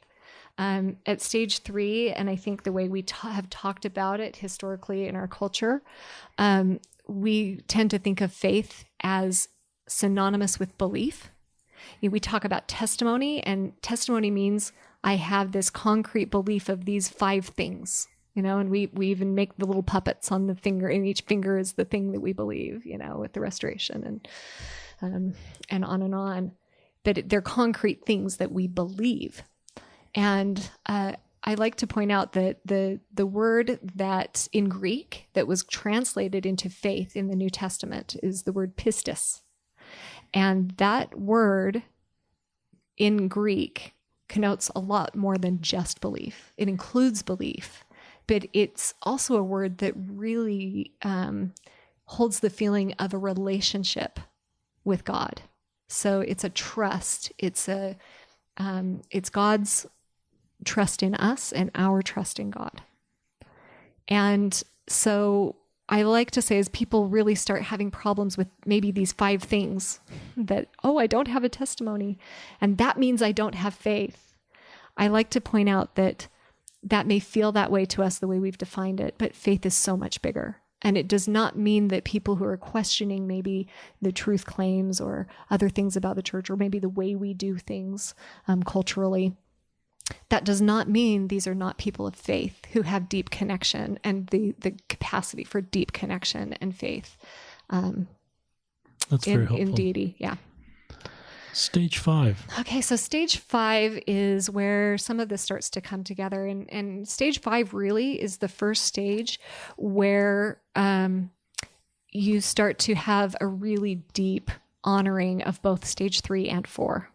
B: At stage 3, and I think the way we have talked about it historically in our culture, we tend to think of faith as synonymous with belief. We talk about testimony, and testimony means I have this concrete belief of these 5 things, and we even make the little puppets on the finger, and each finger is the thing that we believe, with the restoration and on and on. But they're concrete things that we believe. And I like to point out that the word that in Greek that was translated into faith in the New Testament is the word pistis. And that word in Greek connotes a lot more than just belief. It includes belief, but it's also a word that really holds the feeling of a relationship with God. So it's a trust. It's God's trust in us and our trust in God. And so I like to say, as people really start having problems with maybe these 5 things that, I don't have a testimony, and that means I don't have faith. I like to point out that may feel that way to us the way we've defined it, but faith is so much bigger. And it does not mean that people who are questioning maybe the truth claims or other things about the church, or maybe the way we do things culturally, that does not mean these are not people of faith who have deep connection and the capacity for deep connection and faith
A: That's very helpful.
B: In deity. Yeah.
A: Stage 5.
B: Okay, so stage 5 is where some of this starts to come together. And stage 5 really is the first stage where you start to have a really deep honoring of both stage 3 and 4.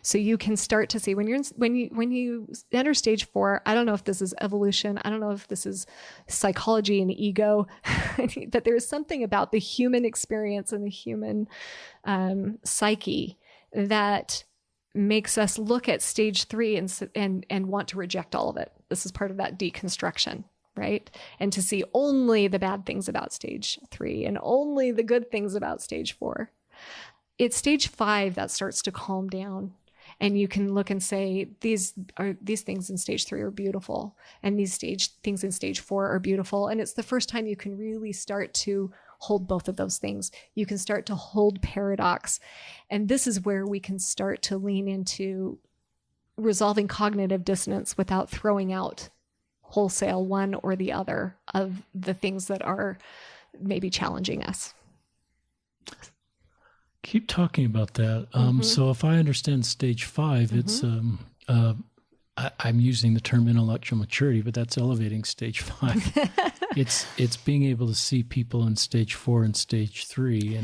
B: So you can start to see when you enter stage 4, I don't know if this is evolution, I don't know if this is psychology and ego, but there's something about the human experience and the human psyche that makes us look at stage 3 and want to reject all of it. This is part of that deconstruction, right? And to see only the bad things about stage 3 and only the good things about stage 4. it's stage 5 that starts to calm down. And you can look and say, these things in stage 3 are beautiful. And these things in stage 4 are beautiful. And it's the first time you can really start to hold both of those things. You can start to hold paradox. And this is where we can start to lean into resolving cognitive dissonance without throwing out wholesale one or the other of the things that are maybe challenging us.
A: Keep talking about that. So if I understand stage 5, it's I'm using the term intellectual maturity, but that's elevating stage 5. It's being able to see people in stage 4 and stage 3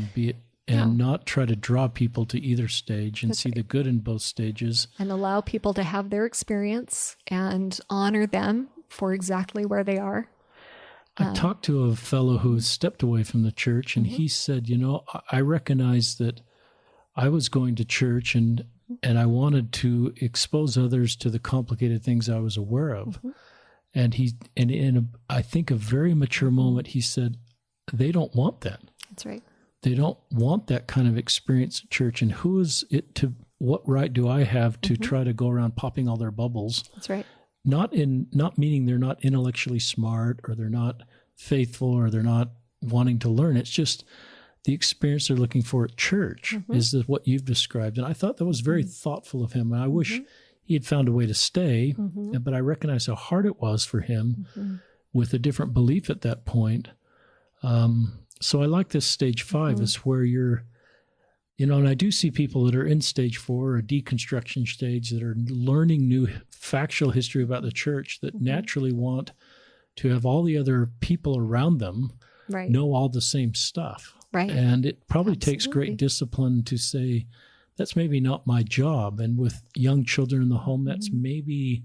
A: and not try to draw people to either stage and see the good in both stages. And
B: allow people to have their experience and honor them for exactly where they are.
A: I talked to a fellow who stepped away from the church, and he said, I recognized that I was going to church and I wanted to expose others to the complicated things I was aware of. And I think a very mature moment, he said, they don't want that.
B: That's right.
A: They don't want that kind of experience at church. And who is it to, what right do I have to try to go around popping all their bubbles?
B: That's right.
A: Not meaning they're not intellectually smart or they're not faithful or they're not wanting to learn. It's just the experience they're looking for at church is what you've described. And I thought that was very thoughtful of him. And I wish he had found a way to stay, but I recognize how hard it was for him with a different belief at that point. So I like this stage 5 is where you're, and I do see people that are in stage 4 or deconstruction stage that are learning new factual history about the church that naturally want to have all the other people around them know all the same stuff.
B: Right.
A: And it probably takes great discipline to say, that's maybe not my job. And with young children in the home, that's maybe,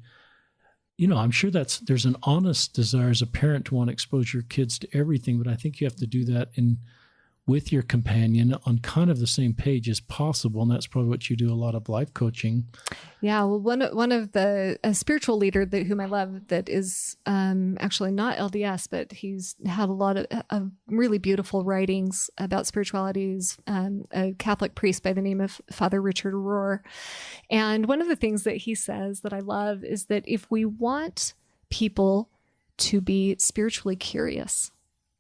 A: I'm sure there's an honest desire as a parent to want to expose your kids to everything, but I think you have to do that with your companion on kind of the same page as possible. And that's probably what you do a lot of life coaching.
B: Yeah. Well, one of a spiritual leader whom I love that is actually not LDS, but he's had a lot of really beautiful writings about spiritualities, a Catholic priest by the name of Father Richard Rohr. And one of the things that he says that I love is that if we want people to be spiritually curious,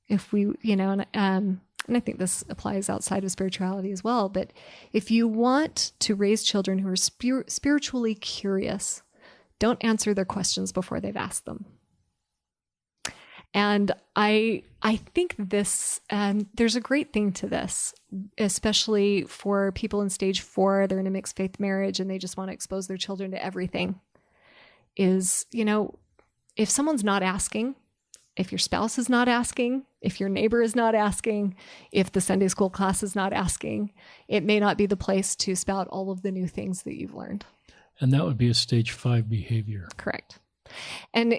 B: if we, and I think this applies outside of spirituality as well. But if you want to raise children who are spiritually curious, don't answer their questions before they've asked them. And I think this, there's a great thing to this, especially for people in stage 4, they're in a mixed faith marriage and they just want to expose their children to everything, is, if someone's not asking, if your spouse is not asking, if your neighbor is not asking, if the Sunday school class is not asking, it may not be the place to spout all of the new things that you've learned.
A: And that would be a stage 5 behavior.
B: Correct. And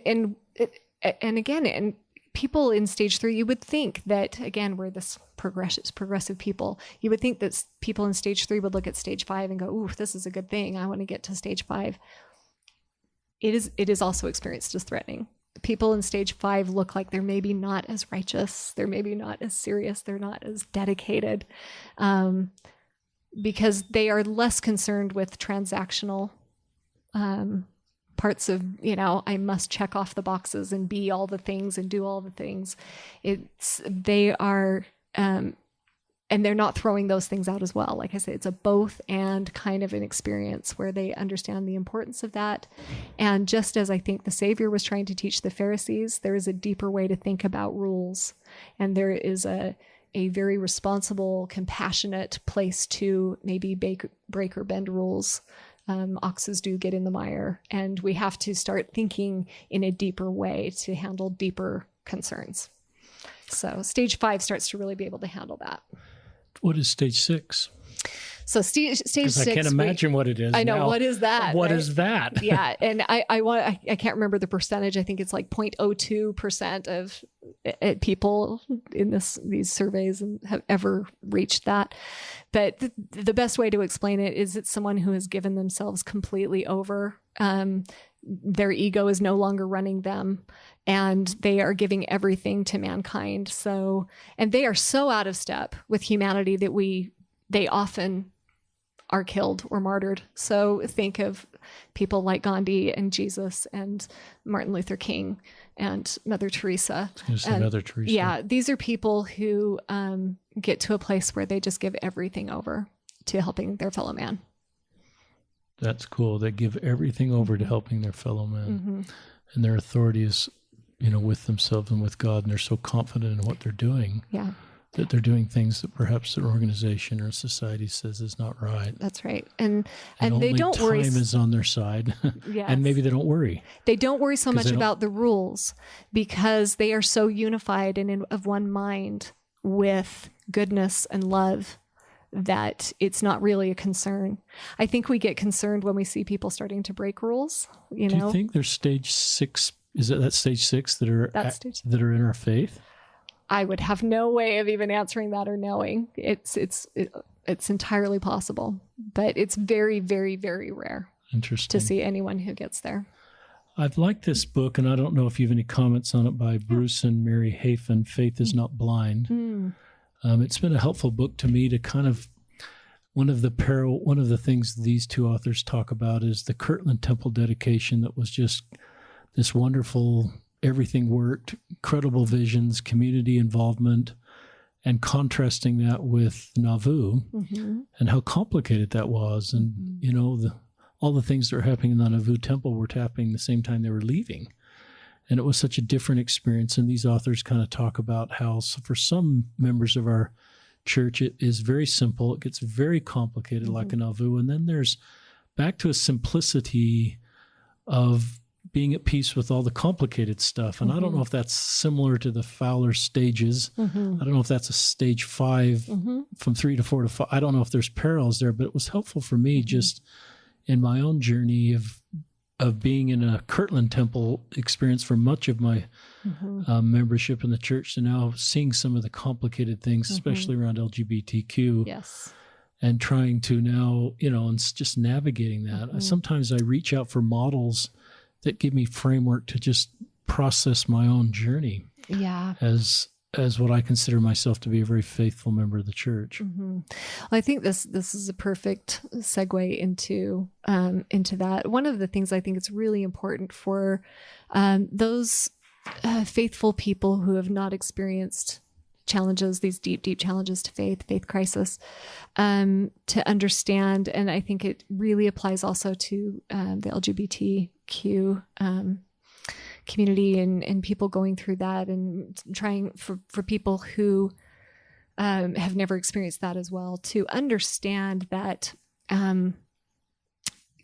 B: again, and people in stage 3, you would think that, again, we're this progressive people, you would think that people in stage 3 would look at stage 5 and go, ooh, this is a good thing. I want to get to stage 5. It is also experienced as threatening. People in stage 5 look like they're maybe not as righteous. They're maybe not as serious. They're not as dedicated, because they are less concerned with transactional parts of, I must check off the boxes and be all the things and do all the things. They are, and they're not throwing those things out as well. Like I said, it's a both and kind of an experience where they understand the importance of that. And just as I think the Savior was trying to teach the Pharisees, there is a deeper way to think about rules. And there is a very responsible, compassionate place to maybe break or bend rules. Oxes do get in the mire. And we have to start thinking in a deeper way to handle deeper concerns. So stage 5 starts to really be able to handle that.
A: What is stage 6?
B: So stage 6.
A: I can't imagine what it is.
B: I know.
A: Now.
B: What is that?
A: What is that?
B: Yeah. And I can't remember the percentage. I think it's like 0.02% of people in these surveys have ever reached that. But the best way to explain it is it's someone who has given themselves completely over. Their ego is no longer running them, and they are giving everything to mankind. And they are so out of step with humanity that we they often are killed or martyred. So think of people like Gandhi and Jesus and Martin Luther King and Mother Teresa.
A: Mother Teresa.
B: Yeah, these are people who get to a place where they just give everything over to helping their fellow man.
A: That's cool. They give everything over to helping their fellow man. And their authority is, with themselves and with God, and they're so confident in what they're doing.
B: Yeah.
A: That they're doing things that perhaps their organization or society says is not right.
B: That's right. And
A: only
B: they don't worry.
A: Time is on their side.
B: Yes.
A: And maybe they don't worry.
B: They don't worry so much about the rules because they are so unified and of one mind with goodness and love that it's not really a concern. I think we get concerned when we see people starting to break rules. Do
A: you think there's stage 6? Is it that stage 6 that are in our faith?
B: I would have no way of even answering that or knowing. It's entirely possible, but it's very, very, very rare.
A: Interesting.
B: To see anyone who gets there.
A: I've liked this book, and I don't know if you have any comments on it, by Bruce and Mary Hafen, Faith is Not Blind. It's been a helpful book to me to kind of, one of the things these two authors talk about is the Kirtland Temple dedication that was just this wonderful, everything worked, credible visions, community involvement, and contrasting that with Nauvoo and how complicated that was. And, all the things that were happening in the Nauvoo temple were happening the same time they were leaving. And it was such a different experience. And these authors kind of talk about how for some members of our church, it is very simple. It gets very complicated like in Nauvoo. And then there's back to a simplicity of being at peace with all the complicated stuff. And I don't know if that's similar to the Fowler stages. I don't know if that's a stage 5 from 3 to 4 to 5. I don't know if there's parallels there, but it was helpful for me just in my own journey of being in a Kirtland Temple experience for much of my membership in the church to now seeing some of the complicated things, especially around LGBTQ.
B: Yes.
A: And trying to now, and just navigating that. Sometimes I reach out for models that give me framework to just process my own journey.
B: Yeah.
A: As what I consider myself to be a very faithful member of the church.
B: Well, I think this is a perfect segue into that. One of the things I think it's really important for those faithful people who have not experienced challenges, these deep, deep challenges to faith crisis, to understand. And I think it really applies also to the LGBTQ community and people going through that and trying for people who have never experienced that as well, to understand that,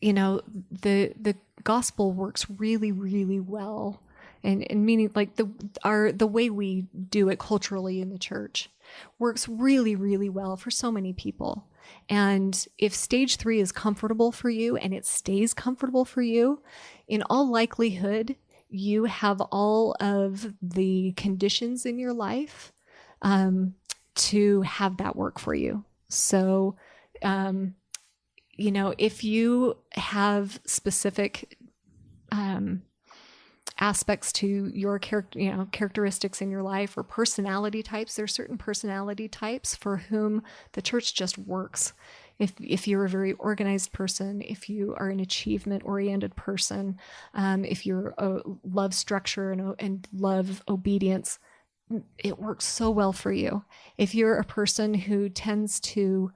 B: the gospel works really, really well. And meaning like the way we do it culturally in the church works really, really well for so many people. And if stage 3 is comfortable for you and it stays comfortable for you, in all likelihood, you have all of the conditions in your life to have that work for you. So, if you have specific aspects to your characteristics in your life or personality types, there are certain personality types for whom the church just works. If you're a very organized person, if you are an achievement-oriented person, if you're a love structure and love obedience, it works so well for you. If you're a person who tends to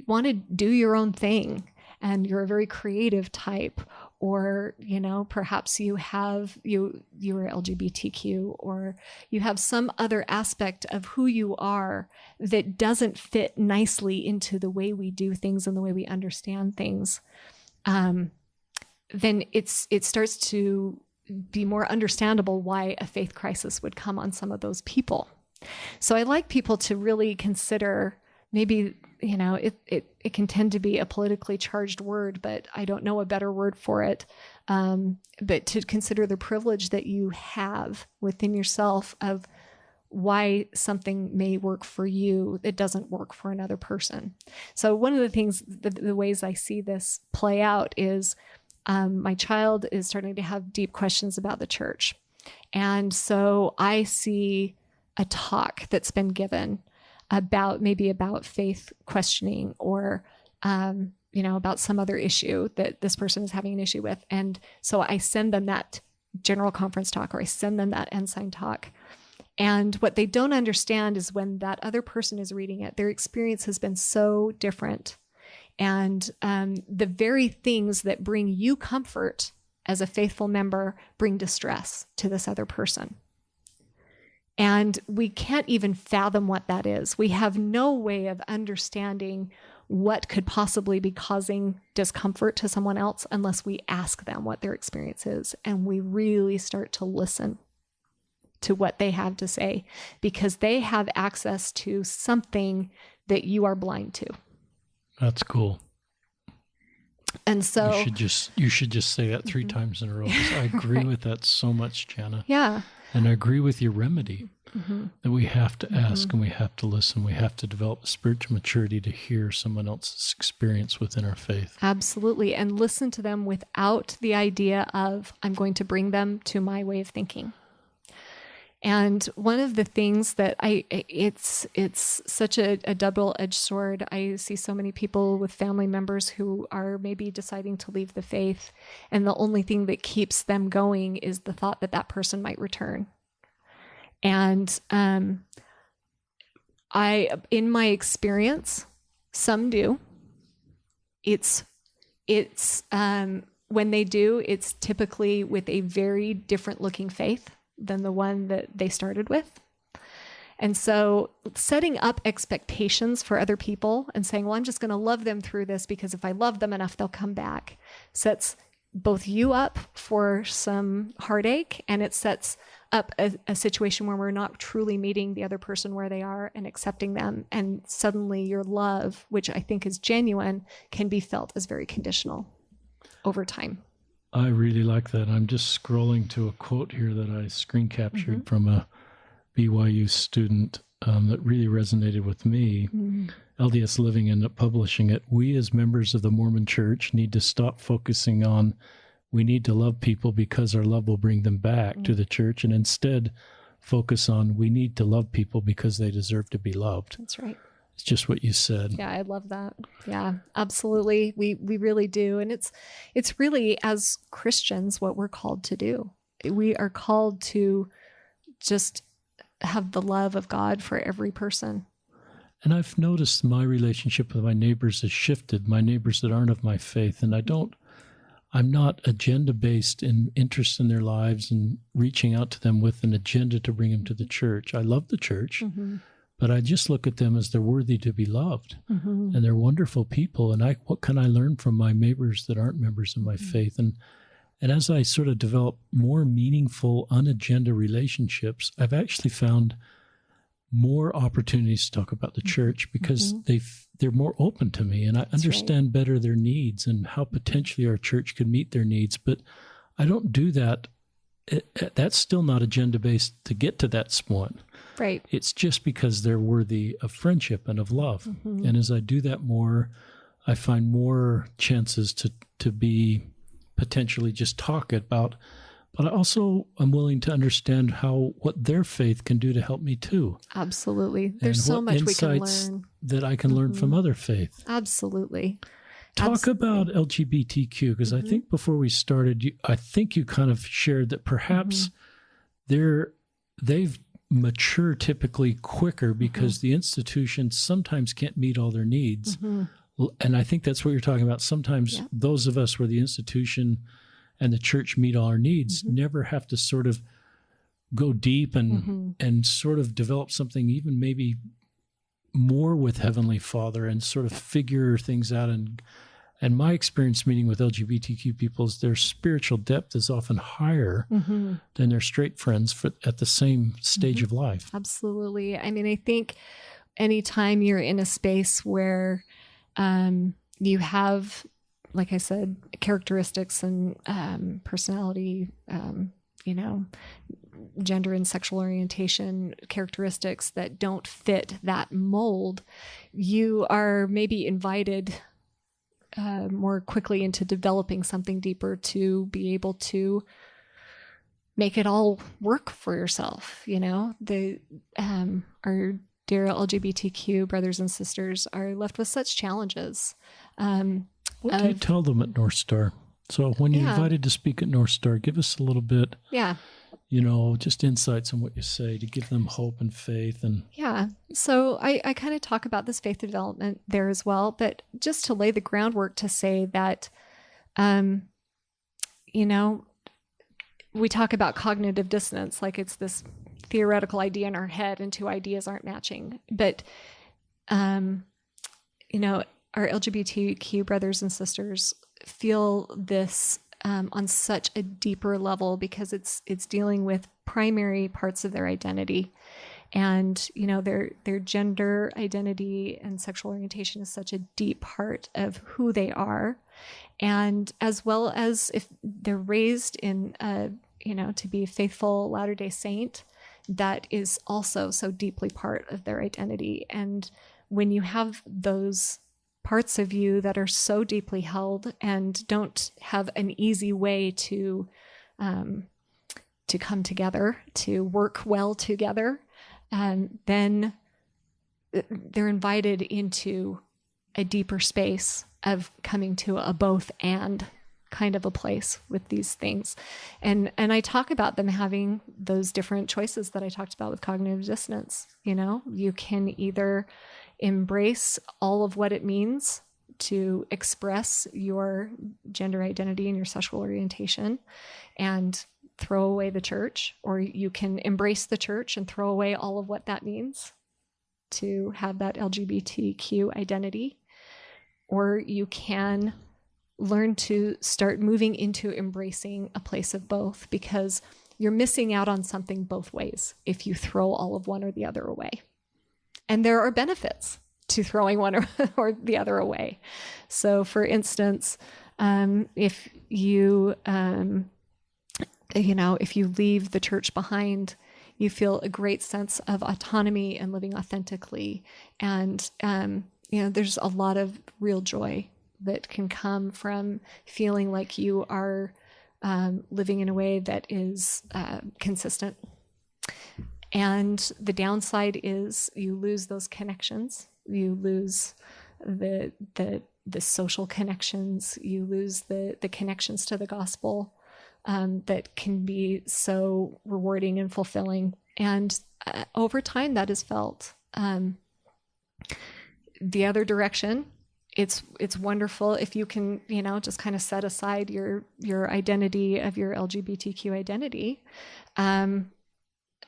B: want to do your own thing and you're a very creative type, or, perhaps you're LGBTQ, or you have some other aspect of who you are that doesn't fit nicely into the way we do things and the way we understand things, then it starts to be more understandable why a faith crisis would come on some of those people. So I like people to really consider, maybe, it can tend to be a politically charged word, but I don't know a better word for it. But to consider the privilege that you have within yourself of why something may work for you that doesn't work for another person. So one of the things, the ways I see this play out is my child is starting to have deep questions about the church. And so I see a talk that's been given about faith questioning or, about some other issue that this person is having an issue with. And so I send them that general conference talk, or I send them that ensign talk. And what they don't understand is when that other person is reading it, their experience has been so different. And the very things that bring you comfort as a faithful member bring distress to this other person. And we can't even fathom what that is. We have no way of understanding what could possibly be causing discomfort to someone else unless we ask them what their experience is. And we really start to listen to what they have to say, because they have access to something that you are blind to.
A: That's cool.
B: And so
A: you should just say that 3 times in a row. I agree with that so much, Jana.
B: Yeah.
A: And I agree with your remedy that we have to ask and we have to listen. We have to develop spiritual maturity to hear someone else's experience within our faith.
B: Absolutely. And listen to them without the idea of, I'm going to bring them to my way of thinking. And one of the things that it's such a double-edged sword. I see so many people with family members who are maybe deciding to leave the faith, and the only thing that keeps them going is the thought that that person might return. And in my experience, some do. It's when they do, it's typically with a very different looking faith than the one that they started with. And so setting up expectations for other people and saying, well, I'm just going to love them through this because if I love them enough, they'll come back, sets both you up for some heartache, and it sets up a situation where we're not truly meeting the other person where they are and accepting them. And suddenly your love, which I think is genuine, can be felt as very conditional over time.
A: I really like that. I'm just scrolling to a quote here that I screen captured from a BYU student that really resonated with me. LDS Living ended up publishing it. We as members of the Mormon Church need to stop focusing on we need to love people because our love will bring them back to the church, and instead focus on we need to love people because they deserve to be loved.
B: That's right.
A: It's just what you said.
B: Yeah, I love that. Yeah, absolutely. We really do. And it's really, as Christians, what we're called to do. We are called to just have the love of God for every person.
A: And I've noticed my relationship with my neighbors has shifted, my neighbors that aren't of my faith. And I'm not agenda-based in interest in their lives and reaching out to them with an agenda to bring them to the church. I love the church. But I just look at them as they're worthy to be loved, and they're wonderful people. And what can I learn from my neighbors that aren't members of my faith? And as I sort of develop more meaningful, unagenda relationships, I've actually found more opportunities to talk about the church because they're more open to me, and I understand better their needs and how potentially our church could meet their needs. But I don't do that. That's still not agenda-based to get to that point.
B: Right.
A: It's just because they're worthy of friendship and of love. And as I do that more, I find more chances to be potentially just talk about, but I also am willing to understand what their faith can do to help me too.
B: Absolutely. There's so much we can learn.
A: That I can learn from other faith.
B: Absolutely.
A: Talk about LGBTQ, because I think before we started, I think you kind of shared that perhaps they've mature typically quicker because the institution sometimes can't meet all their needs. And I think that's what you're talking about. Sometimes those of us where the institution and the church meet all our needs never have to sort of go deep and sort of develop something even maybe more with Heavenly Father and sort of figure things out. And my experience meeting with LGBTQ people is their spiritual depth is often higher than their straight friends at the same stage of life.
B: Absolutely. I mean, I think anytime you're in a space where you have, like I said, characteristics and personality, gender and sexual orientation characteristics that don't fit that mold, you are maybe invited more quickly into developing something deeper to be able to make it all work for yourself. Our dear LGBTQ brothers and sisters are left with such challenges.
A: What do you tell them at North Star? So when you're invited to speak at North Star, give us a little bit, just insights on what you say to give them hope and faith. And
B: so I kind of talk about this faith development there as well, but just to lay the groundwork to say that, we talk about cognitive dissonance, like it's this theoretical idea in our head and two ideas aren't matching. But, our LGBTQ brothers and sisters feel this on such a deeper level because it's dealing with primary parts of their identity. And, their gender identity and sexual orientation is such a deep part of who they are. And as well as if they're raised in, to be a faithful Latter-day Saint, that is also so deeply part of their identity. And when you have those parts of you that are so deeply held and don't have an easy way to come together, to work well together, then they're invited into a deeper space of coming to a both and kind of a place with these things. And I talk about them having those different choices that I talked about with cognitive dissonance. You can either embrace all of what it means to express your gender identity and your sexual orientation and throw away the church, or you can embrace the church and throw away all of what that means to have that LGBTQ identity, or you can learn to start moving into embracing a place of both, because you're missing out on something both ways if you throw all of one or the other away. And there are benefits to throwing one or the other away. So for instance, if you, if you leave the church behind, you feel a great sense of autonomy and living authentically. And, there's a lot of real joy that can come from feeling like you are living in a way that is consistent. And the downside is you lose those connections. You lose the social connections. You lose the connections to the gospel that can be so rewarding and fulfilling. And over time, that is felt. The other direction, it's wonderful if you can, just kind of set aside your identity of your LGBTQ identity.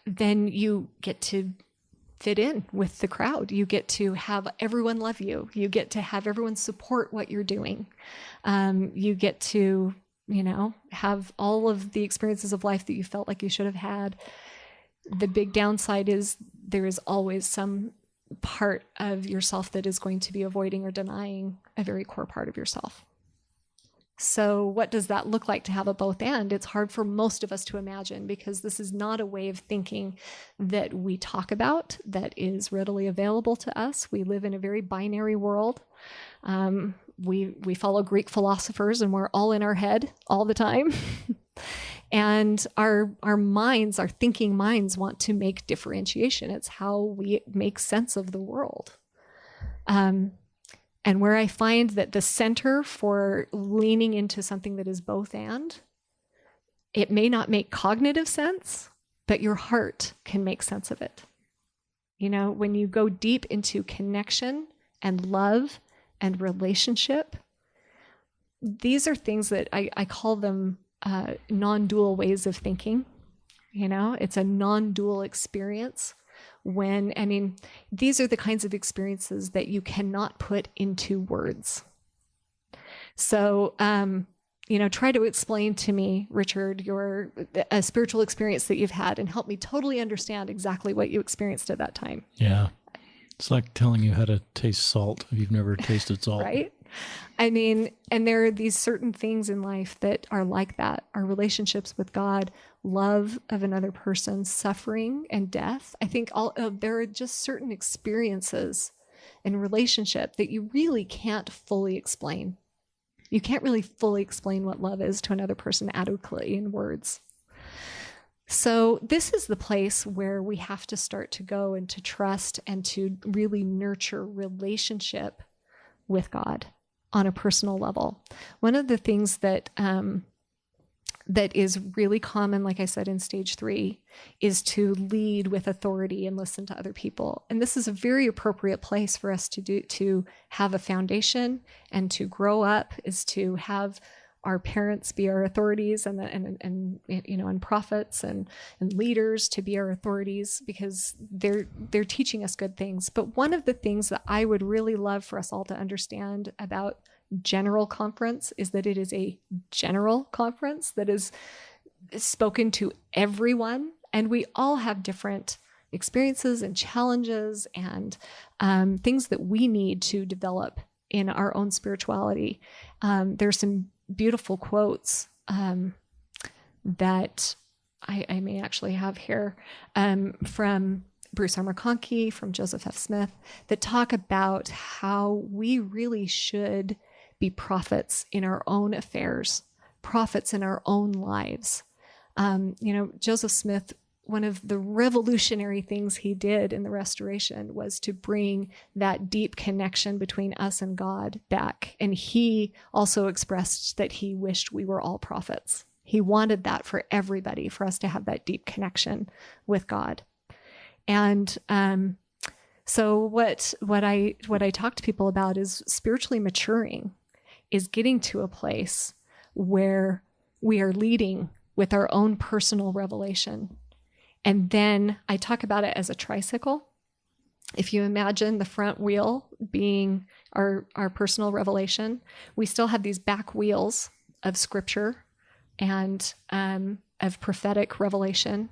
B: Then you get to fit in with the crowd. You get to have everyone love you. You get to have everyone support what you're doing. You get to, have all of the experiences of life that you felt like you should have had. The big downside is there is always some part of yourself that is going to be avoiding or denying a very core part of yourself. So what does that look like to have a both and? It's hard for most of us to imagine, because this is not a way of thinking that we talk about that is readily available to us. We live in a very binary world. We follow Greek philosophers and we're all in our head all the time. And our minds, our thinking minds, want to make differentiation. It's how we make sense of the world. And where I find that the center for leaning into something that is both and, it may not make cognitive sense, but your heart can make sense of it. When you go deep into connection and love and relationship, these are things that I call them non-dual ways of thinking. It's a non-dual experience. These are the kinds of experiences that you cannot put into words. So, try to explain to me, Richard, a spiritual experience that you've had, and help me totally understand exactly what you experienced at that time.
A: Yeah. It's like telling you how to taste salt if you've never tasted salt.
B: Right? And there are these certain things in life that are like that. Our relationships with God, love of another person, suffering and death. I think there are just certain experiences in relationship that you really can't fully explain. You can't really fully explain what love is to another person adequately in words. So this is the place where we have to start to go and to trust and to really nurture relationship with God on a personal level. One of the things that that is really common, like I said, in stage 3, is to lead with authority and listen to other people. And this is a very appropriate place for us to have a foundation and to grow up, is to have our parents be our authorities and prophets and leaders to be our authorities, because they're teaching us good things. But one of the things that I would really love for us all to understand about General Conference is that it is a general conference that is spoken to everyone, and we all have different experiences and challenges and things that we need to develop in our own spirituality. There's some beautiful quotes that I may actually have here from Bruce R. McConkie, from Joseph F. Smith, that talk about how we really should be prophets in our own affairs, prophets in our own lives. Joseph Smith, one of the revolutionary things he did in the Restoration was to bring that deep connection between us and God back. And he also expressed that he wished we were all prophets. He wanted that for everybody, for us to have that deep connection with God. And so what I talk to people about is spiritually maturing, is getting to a place where we are leading with our own personal revelation. And then I talk about it as a tricycle. If you imagine the front wheel being our personal revelation, we still have these back wheels of scripture and of prophetic revelation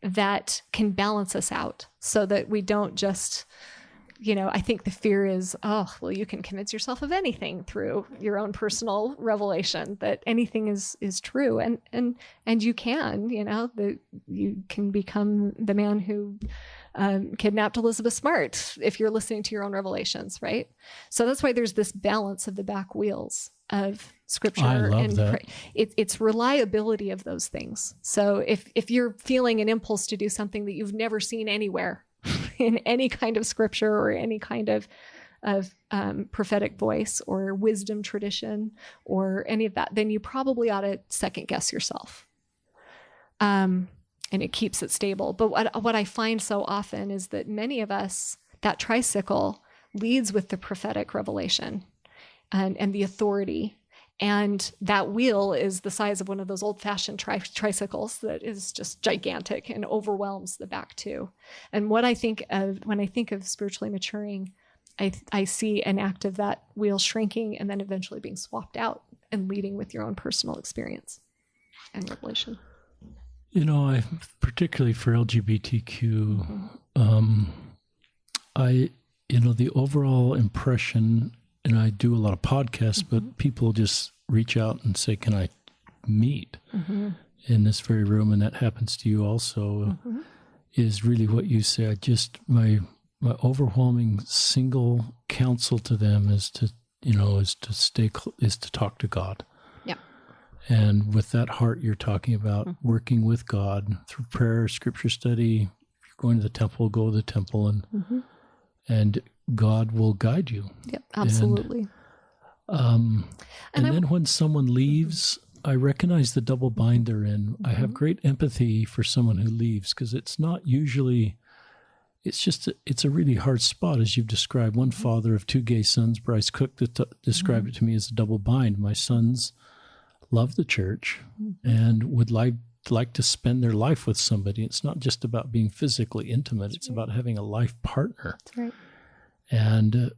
B: that can balance us out, so that we don't just, I think the fear is, you can convince yourself of anything through your own personal revelation, that anything is true. And you can, you can become the man who kidnapped Elizabeth Smart if you're listening to your own revelations, right? So that's why there's this balance of the back wheels of scripture.
A: I love that.
B: It's reliability of those things. So if you're feeling an impulse to do something that you've never seen anywhere in any kind of scripture or any kind of prophetic voice or wisdom tradition or any of that, then you probably ought to second guess yourself. And it keeps it stable. But what I find so often is that many of us, that tricycle leads with the prophetic revelation and the authority. And that wheel is the size of one of those old-fashioned tricycles that is just gigantic and overwhelms the back too. And what I think of when I think of spiritually maturing, I see an act of that wheel shrinking and then eventually being swapped out and leading with your own personal experience and revelation.
A: I particularly for LGBTQ, the overall impression, and I do a lot of podcasts, but people just reach out and say, can I meet in this very room? And that happens to you also, is really what you say. My overwhelming single counsel to them is to talk to God.
B: Yeah.
A: And with that heart you're talking about, working with God through prayer, scripture study. If you're going to the temple, go to the temple, and God will guide you.
B: Yep, absolutely.
A: And then when someone leaves, I recognize the double bind they're in. I have great empathy for someone who leaves, because it's not usually, it's a really hard spot, as you've described. One father of 2 gay sons, Bryce Cook, described it to me as a double bind. My sons love the church and would like to spend their life with somebody. It's not just about being physically intimate. It's about having a life partner.
B: That's right.
A: And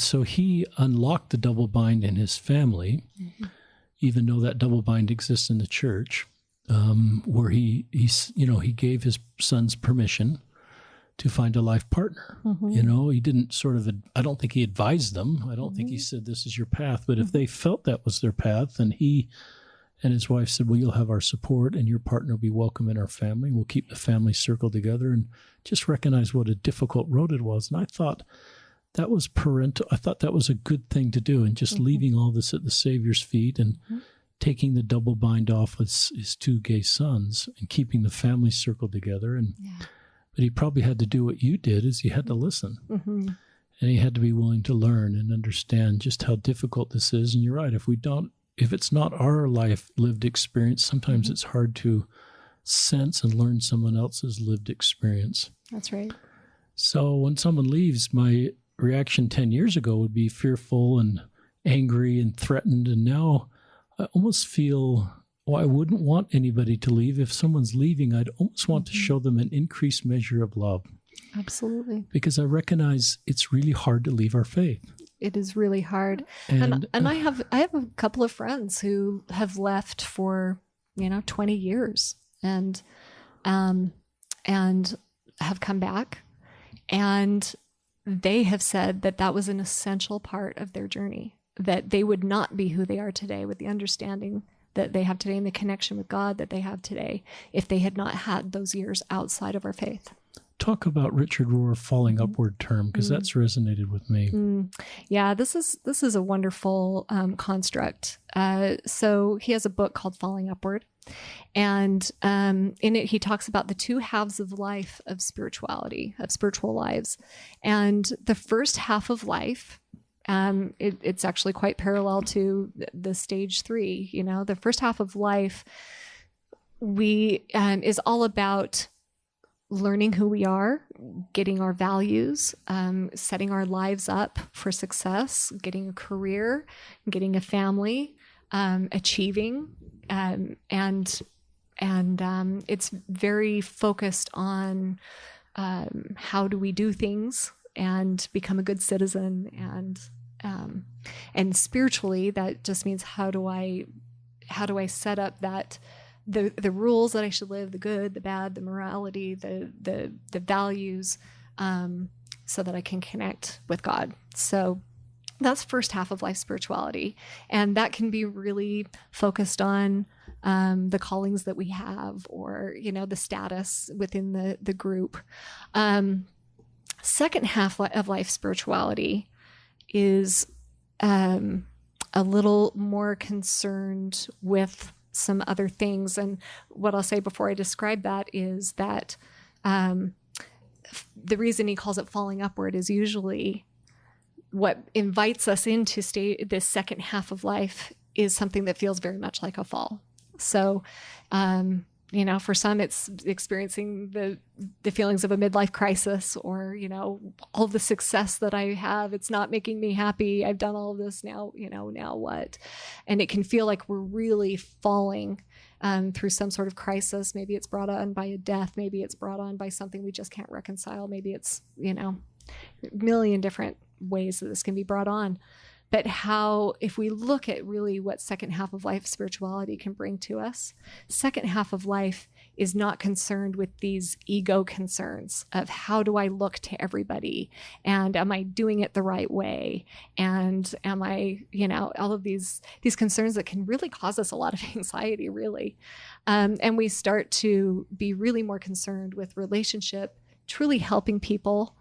A: so he unlocked the double bind in his family, even though that double bind exists in the church, where he gave his sons permission to find a life partner. He didn't I don't think he advised them. I don't think he said, this is your path. But if they felt that was their path, then he and his wife said, well, you'll have our support and your partner will be welcome in our family. We'll keep the family circle together, and just recognize what a difficult road it was. And I thought that was parental. I thought that was a good thing to do, and just leaving all this at the Savior's feet and taking the double bind off his two gay sons and keeping the family circle together. And but he probably had to do what you did, is he had to listen. Mm-hmm. And he had to be willing to learn and understand just how difficult this is. And you're right, if it's not our life lived experience, sometimes it's hard to sense and learn someone else's lived experience.
B: That's right.
A: So when someone leaves, my reaction 10 years ago would be fearful and angry and threatened. And now I almost feel, I wouldn't want anybody to leave. If someone's leaving, I'd almost want to show them an increased measure of love.
B: Absolutely.
A: Because I recognize it's really hard to leave our faith.
B: It is really hard. And I have a couple of friends who have left for, 20 years and have come back. And they have said that was an essential part of their journey, that they would not be who they are today with the understanding that they have today and the connection with God that they have today if they had not had those years outside of our faith.
A: Talk about Richard Rohr falling upward term, because that's resonated with me.
B: Yeah, this is a wonderful construct. So he has a book called Falling Upward. And in it, he talks about the two halves of life of spirituality, of spiritual lives. And the first half of life, it's actually quite parallel to the stage 3. The first half of life is all about learning who we are, getting our values, setting our lives up for success, getting a career, getting a family, achieving, and it's very focused on how do we do things and become a good citizen, and spiritually that just means how do I set up that the rules that I should live, the good, the bad, the morality, the values, so that I can connect with God. So that's first half of life spirituality. And that can be really focused on the callings that we have, or, the status within the group. Second half of life spirituality is a little more concerned with some other things. And what I'll say before I describe that is that the reason he calls it falling upward is usually what invites us into this second half of life is something that feels very much like a fall. So, for some, it's experiencing the feelings of a midlife crisis, or, all the success that I have, it's not making me happy. I've done all of this now, now what? And it can feel like we're really falling through some sort of crisis. Maybe it's brought on by a death. Maybe it's brought on by something we just can't reconcile. Maybe it's, a million different ways that this can be brought on. But if we look at really what second half of life spirituality can bring to us, second half of life is not concerned with these ego concerns of how do I look to everybody, and am I doing it the right way, and am I, all of these concerns that can really cause us a lot of anxiety, really. And we start to be really more concerned with relationship, truly helping people,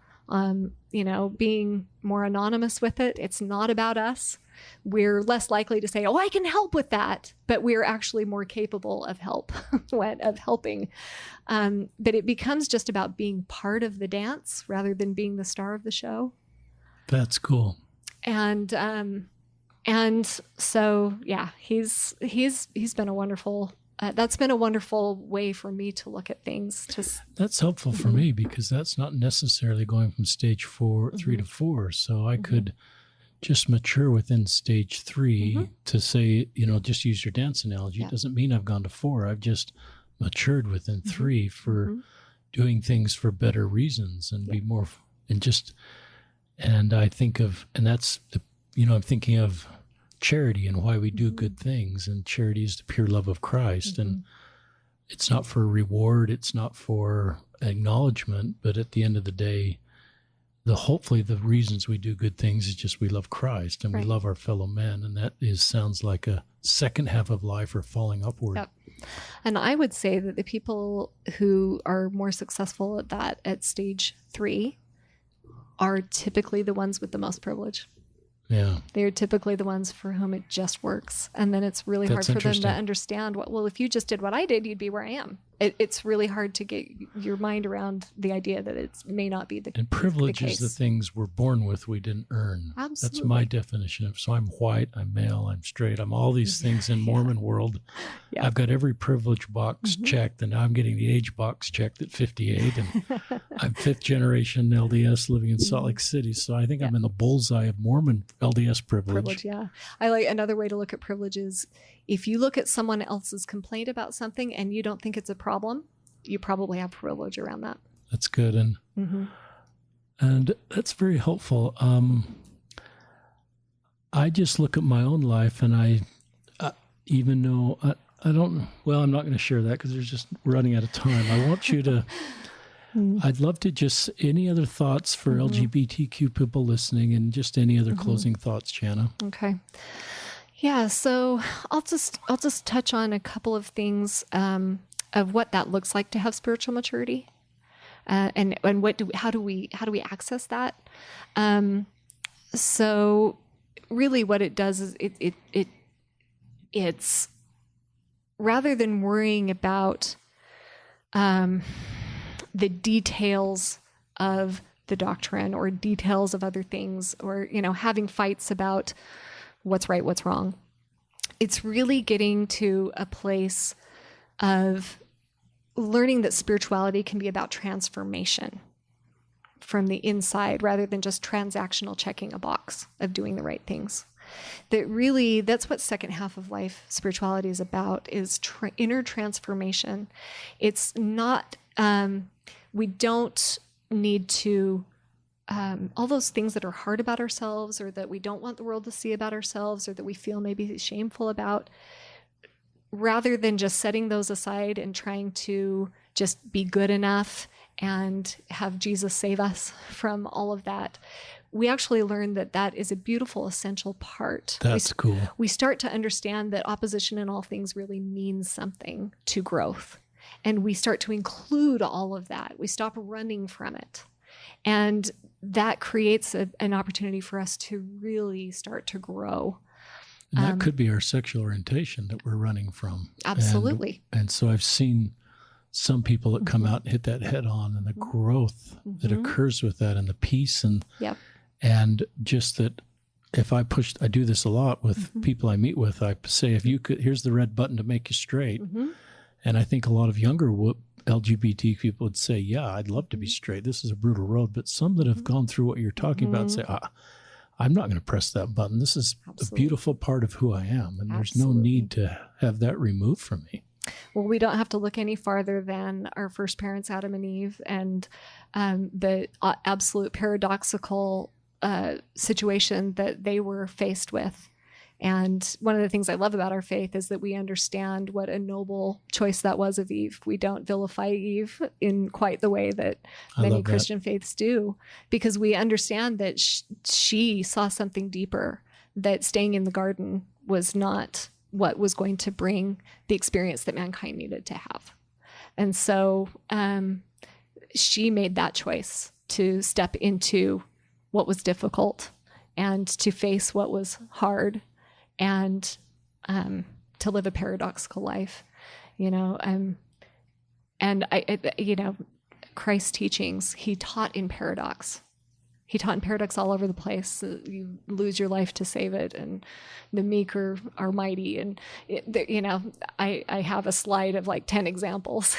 B: being more anonymous with it. It's not about us. We're less likely to say, I can help with that, but we're actually more capable of helping. But it becomes just about being part of the dance rather than being the star of the show.
A: That's cool.
B: And so, yeah, he's been a wonderful, that's been a wonderful way for me to look at things.
A: That's helpful for me, because that's not necessarily going from stage 3 to 4. So I could just mature within stage 3 to say, just use your dance analogy. Yeah. It doesn't mean I've gone to 4. I've just matured within 3 for doing things for better reasons and be more, and I think of, and that's I'm thinking of charity and why we do good things, and charity is the pure love of Christ, and it's not for reward, it's not for acknowledgement, but at the end of the day, hopefully the reasons we do good things is just we love Christ and we love our fellow men, and that sounds like a second half of life, or falling upward.
B: Yep. And I would say that the people who are more successful at that at stage 3 are typically the ones with the most privilege.
A: Yeah.
B: They're typically the ones for whom it just works. And then it's really hard for them to understand well, if you just did what I did, you'd be where I am. It's really hard to get your mind around the idea that it may not be the case.
A: And privilege is the things we're born with we didn't earn.
B: Absolutely.
A: That's my definition of, so I'm white, I'm male, I'm straight, I'm all these things in Mormon world. Yeah. I've got every privilege box checked, and now I'm getting the age box checked at 58, and I'm fifth generation LDS living in Salt Lake City, so I think I'm in the bullseye of Mormon LDS privilege.
B: Yeah. I like another way to look at privilege is if you look at someone else's complaint about something and you don't think it's a problem, you probably have privilege around that.
A: That's good. And that's very helpful. I just look at my own life, and I even though I don't, well, I'm not going to share that because we're just running out of time. I want you to, I'd love to just, any other thoughts for LGBTQ people listening, and just any other closing thoughts, Jana?
B: Okay. Yeah. So I'll just touch on a couple of things of what that looks like to have spiritual maturity, and how do we access that? So really, what it does is it's rather than worrying about the details of the doctrine or details of other things, or having fights about what's right, what's wrong. It's really getting to a place of learning that spirituality can be about transformation from the inside rather than just transactional checking a box of doing the right things. That's what second half of life spirituality is about, is inner transformation. It's not, we don't need to, all those things that are hard about ourselves, or that we don't want the world to see about ourselves, or that we feel maybe shameful about, rather than just setting those aside and trying to just be good enough and have Jesus save us from all of that, we actually learn that is a beautiful, essential part.
A: That's cool.
B: We start to understand that opposition in all things really means something to growth. And we start to include all of that. We stop running from it. And that creates an opportunity for us to really start to grow.
A: And that could be our sexual orientation that we're running from.
B: Absolutely.
A: And so I've seen some people that come out and hit that head on, and the growth that occurs with that, and the peace, and and just that if I do this a lot with people I meet with, I say, if you could, here's the red button to make you straight. And I think a lot of younger LGBT people would say, yeah, I'd love to be straight. This is a brutal road. But some that have gone through what you're talking about say, I'm not going to press that button. This is a beautiful part of who I am. And there's no need to have that removed from me.
B: Well, we don't have to look any farther than our first parents, Adam and Eve, and the absolute paradoxical situation that they were faced with. And one of the things I love about our faith is that we understand what a noble choice that was of Eve. We don't vilify Eve in quite the way that many Christian faiths do, because we understand that she saw something deeper, that staying in the garden was not what was going to bring the experience that mankind needed to have. And so she made that choice to step into what was difficult and to face what was hard, and to live a paradoxical life, and Christ's teachings, he taught in paradox. He taught in paradox all over the place. You lose your life to save it, and the meek are mighty. And I have a slide of like 10 examples.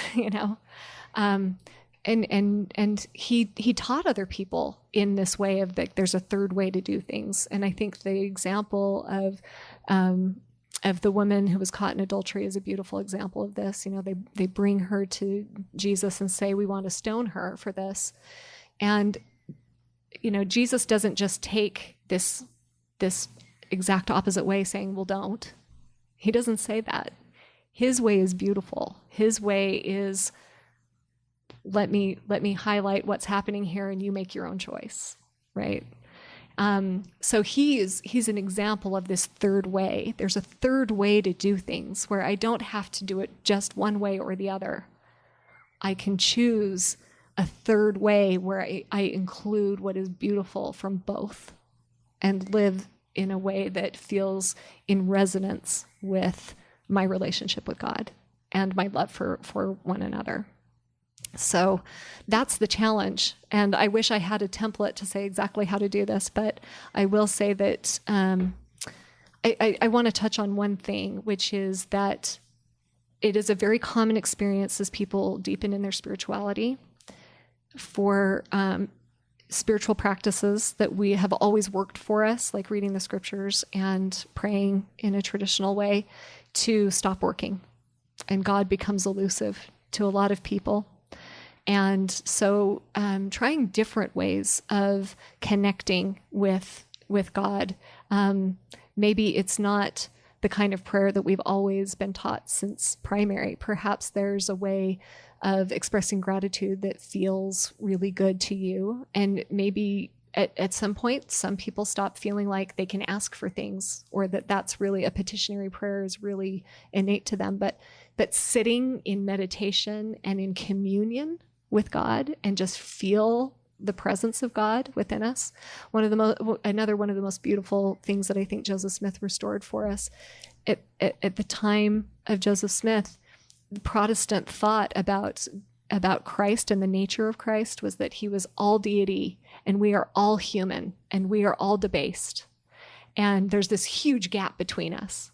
B: And he taught other people in this way of like, there's a third way to do things. And I think the example of the woman who was caught in adultery is a beautiful example of this. They bring her to Jesus and say, we want to stone her for this. And, Jesus doesn't just take this exact opposite way saying, well, don't. He doesn't say that. His way is beautiful. His way is, let me highlight what's happening here, and you make your own choice, right? So he's an example of this third way. There's a third way to do things where I don't have to do it just one way or the other. I can choose a third way where I include what is beautiful from both, and live in a way that feels in resonance with my relationship with God and my love for one another. So that's the challenge. And I wish I had a template to say exactly how to do this, but I will say that I want to touch on one thing, which is that it is a very common experience as people deepen in their spirituality for spiritual practices that we have always worked for us, like reading the scriptures and praying in a traditional way, to stop working. And God becomes elusive to a lot of people. And so trying different ways of connecting with God. Maybe it's not the kind of prayer that we've always been taught since primary. Perhaps there's a way of expressing gratitude that feels really good to you. And maybe at some point, some people stop feeling like they can ask for things, or that that's really a petitionary prayer is really innate to them. But sitting in meditation and in communion with God and just feel the presence of God within us. Another one of the most beautiful things that I think Joseph Smith restored for us at the time of Joseph Smith, the Protestant thought about Christ and the nature of Christ was that he was all deity and we are all human and we are all debased. And there's this huge gap between us.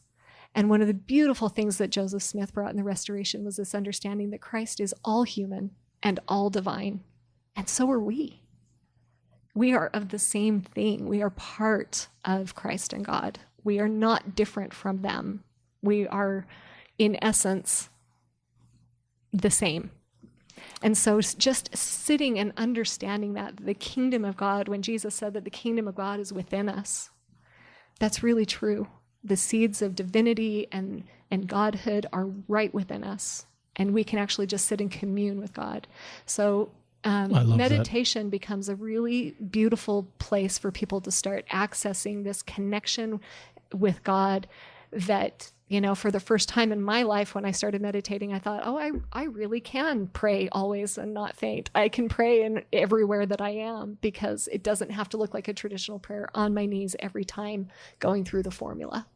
B: And one of the beautiful things that Joseph Smith brought in the Restoration was this understanding that Christ is all human and all divine. And so are we. We are of the same thing. We are part of Christ and God. We are not different from them. We are, in essence, the same. And so just sitting and understanding that the kingdom of God, when Jesus said that the kingdom of God is within us, that's really true. The seeds of divinity and godhood are right within us. And we can actually just sit and commune with God. So meditation becomes a really beautiful place for people to start accessing this connection with God that, for the first time in my life when I started meditating, I thought, I really can pray always and not faint. I can pray in everywhere that I am, because it doesn't have to look like a traditional prayer on my knees every time going through the formula.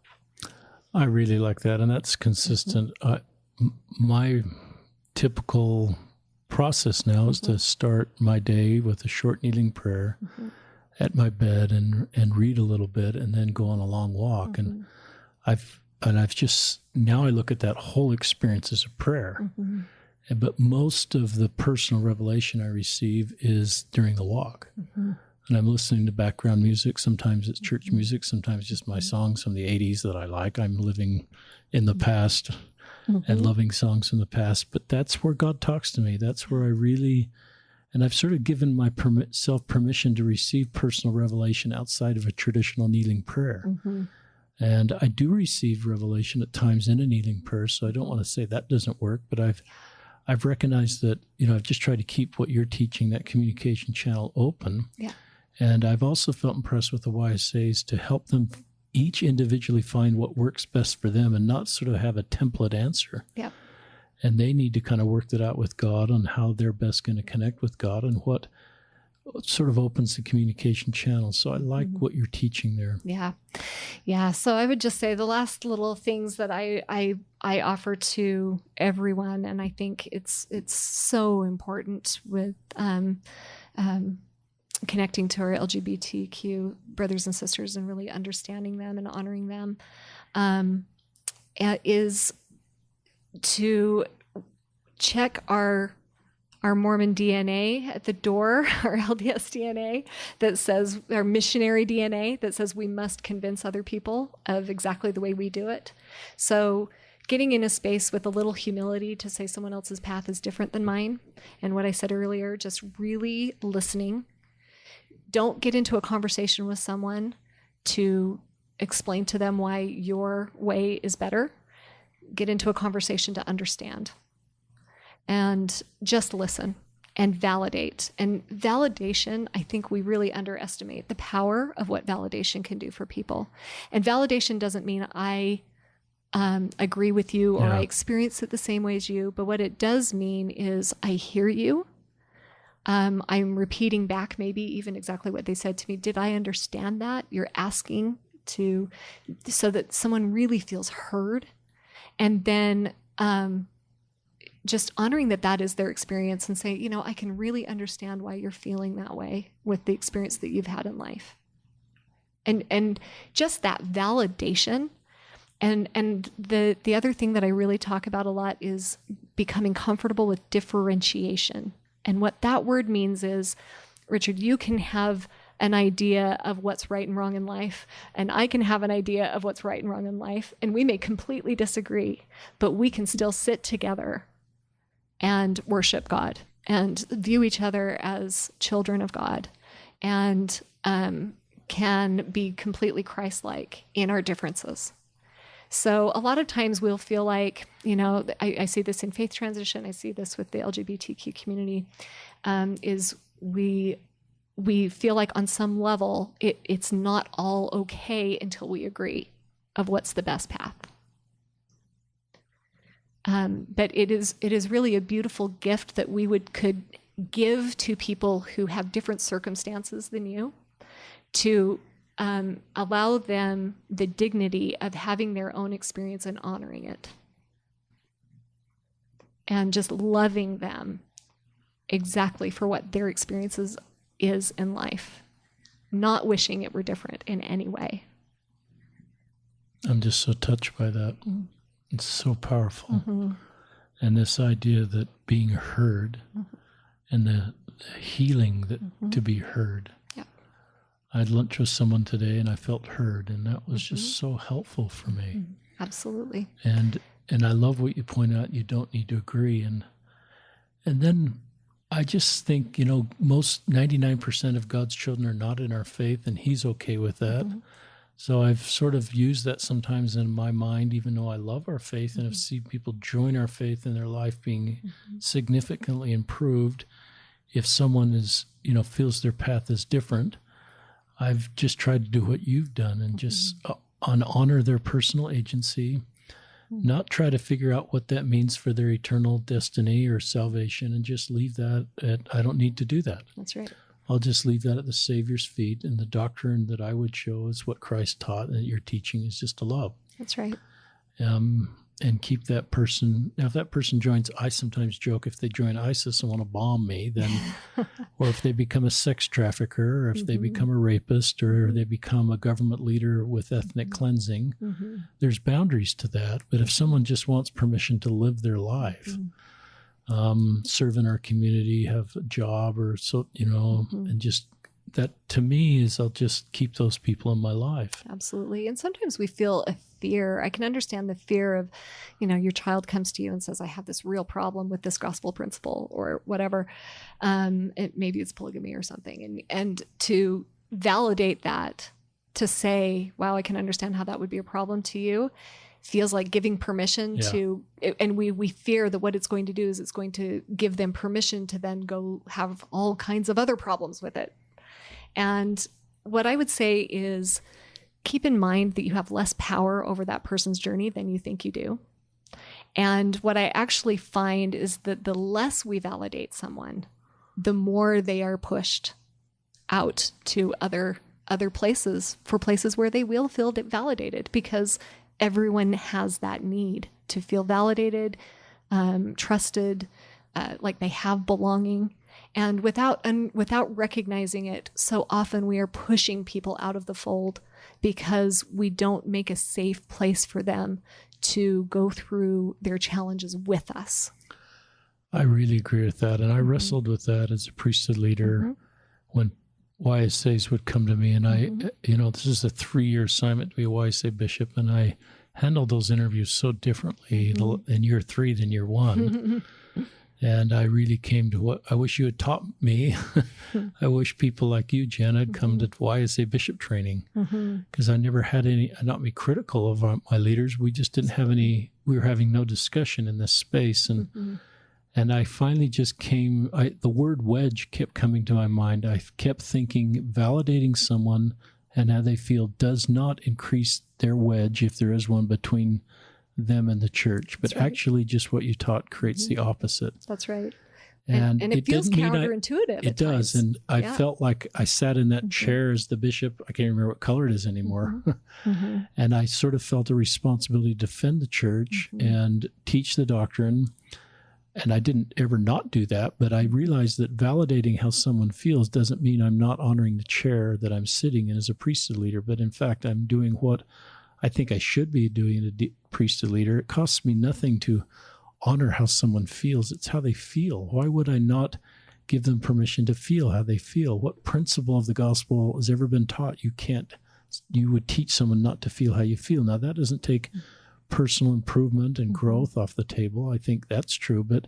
A: I really like that, and that's consistent. My typical process now is to start my day with a short kneeling prayer at my bed and read a little bit and then go on a long walk. And I've just, now I look at that whole experience as a prayer. But most of the personal revelation I receive is during the walk. And I'm listening to background music. Sometimes it's church music, sometimes just my songs from the 80s that I like. I'm living in the past and loving songs from the past. But that's where God talks to me. That's where I really, and I've sort of given myself permission to receive personal revelation outside of a traditional kneeling prayer. And I do receive revelation at times in a kneeling prayer, so I don't want to say that doesn't work, but I've recognized that, I've just tried to keep what you're teaching, that communication channel, open. Yeah. And I've also felt impressed with the YSAs to help them each individually find what works best for them and not sort of have a template answer. Yeah. And they need to kind of work that out with God on how they're best going to connect with God and what sort of opens the communication channel. So I like what you're teaching there. Yeah.
B: Yeah. So I would just say the last little things that I offer to everyone, and I think it's so important with connecting to our LGBTQ brothers and sisters and really understanding them and honoring them, is to check our Mormon DNA at the door, our LDS DNA that says, our missionary DNA that says we must convince other people of exactly the way we do it. So getting in a space with a little humility to say someone else's path is different than mine. And what I said earlier, just really listening. Don't get into a conversation with someone to explain to them why your way is better. Get into a conversation to understand. And just listen and validate. And validation, I think we really underestimate the power of what validation can do for people. And validation doesn't mean I agree with you or I experience it the same way as you. But what it does mean is I hear you. I'm repeating back maybe even exactly what they said to me. Did I understand that? You're asking so that someone really feels heard. And then just honoring that is their experience, and say, I can really understand why you're feeling that way with the experience that you've had in life. And just that validation. And the other thing that I really talk about a lot is becoming comfortable with differentiation. And what that word means is, Richard, you can have an idea of what's right and wrong in life, and I can have an idea of what's right and wrong in life, and we may completely disagree, but we can still sit together and worship God and view each other as children of God, and can be completely Christ-like in our differences. So a lot of times we'll feel like, I see this in faith transition, I see this with the LGBTQ community, is we feel like on some level it's not all okay until we agree of what's the best path. But it is really a beautiful gift that we could give to people who have different circumstances than you, to allow them the dignity of having their own experience and honoring it, and just loving them exactly for what their experiences is in life, not wishing it were different in any way.
A: I'm just so touched by that. Mm-hmm. It's so powerful.
B: Mm-hmm.
A: And this idea that being heard, mm-hmm. and the healing that mm-hmm. to be heard. Yeah. I had lunch with someone today and I felt heard, and that was mm-hmm. just so helpful for me.
B: Mm-hmm. Absolutely.
A: And I love what you point out. You don't need to agree. And then I just think, most 99% of God's children are not in our faith, and He's okay with that. Mm-hmm. So I've sort of used that sometimes in my mind, even though I love our faith, mm-hmm. and I've seen people join our faith in their life being mm-hmm. significantly improved. If someone is, feels their path is different, I've just tried to do what you've done and just honor their personal agency, mm-hmm. not try to figure out what that means for their eternal destiny or salvation, and just leave that I don't need to do that.
B: That's right.
A: I'll just leave that at the Savior's feet, and the doctrine that I would show is what Christ taught, and your teaching is just to love.
B: That's right.
A: And keep that person. Now, if that person joins, I sometimes joke, if they join ISIS and want to bomb me, then, or if they become a sex trafficker, or if mm-hmm. they become a rapist, or they become a government leader with ethnic mm-hmm. cleansing, mm-hmm. there's boundaries to that. But if someone just wants permission to live their life, mm-hmm. Serve in our community, have a job, or so, mm-hmm. and just that to me is, I'll just keep those people in my life.
B: Absolutely. And sometimes we feel a fear. I can understand the fear of, your child comes to you and says, I have this real problem with this gospel principle or whatever. Maybe it's polygamy or something. And to validate that, to say, wow, I can understand how that would be a problem to you, feels like giving permission to, and we fear that what it's going to do is it's going to give them permission to then go have all kinds of other problems with it. And what I would say is, keep in mind that you have less power over that person's journey than you think you do. And what I actually find is that the less we validate someone, the more they are pushed out to other places, for places where they will feel validated, because everyone has that need to feel validated, trusted, like they have belonging. And without recognizing it, so often we are pushing people out of the fold because we don't make a safe place for them to go through their challenges with us.
A: I really agree with that. And I mm-hmm. wrestled with that as a priesthood leader mm-hmm. when YSAs would come to me, and mm-hmm. This is a 3-year assignment to be a YSA bishop, and I handled those interviews so differently mm-hmm. in year 3 than year 1. And I really came to what I wish you had taught me. I wish people like you, Jana, had come to YSA bishop training, because I never had any, not be critical of my leaders. We just didn't have any, we were having no discussion in this space. And I finally just came, the word wedge kept coming to my mind. I kept thinking validating someone and how they feel does not increase their wedge, if there is one, between them and the church. But actually just what you taught creates the opposite.
B: That's right. And it feels counterintuitive.
A: It does. And I felt like I sat in that chair as the bishop. I can't remember what color it is anymore. And I sort of felt a responsibility to defend the church and teach the doctrine. And I didn't ever not do that, but I realized that validating how someone feels doesn't mean I'm not honoring the chair that I'm sitting in as a priesthood leader. But in fact, I'm doing what I think I should be doing as a priesthood leader. It costs me nothing to honor how someone feels. It's how they feel. Why would I not give them permission to feel how they feel? What principle of the gospel has ever been taught? You would teach someone not to feel how you feel. Now, that doesn't take personal improvement and growth off the table. I think that's true. But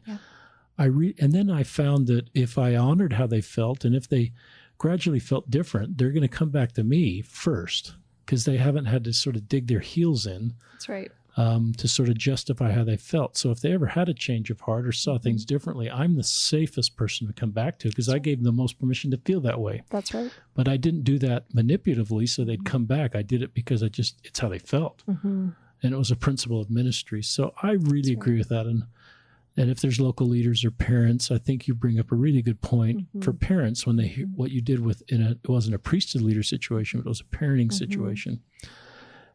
A: and then I found that if I honored how they felt, and if they gradually felt different, they're going to come back to me first, because they haven't had to sort of dig their heels in.
B: That's right.
A: To sort of justify how they felt. So if they ever had a change of heart or saw things differently, I'm the safest person to come back to, because I gave them the most permission to feel that way.
B: That's right.
A: But I didn't do that manipulatively so they'd come back. I did it because it's how they felt. And it was a principle of ministry. So I really agree with that. And if there's local leaders or parents, I think you bring up a really good point for parents when they hear what you did it wasn't a priesthood leader situation, but it was a parenting situation.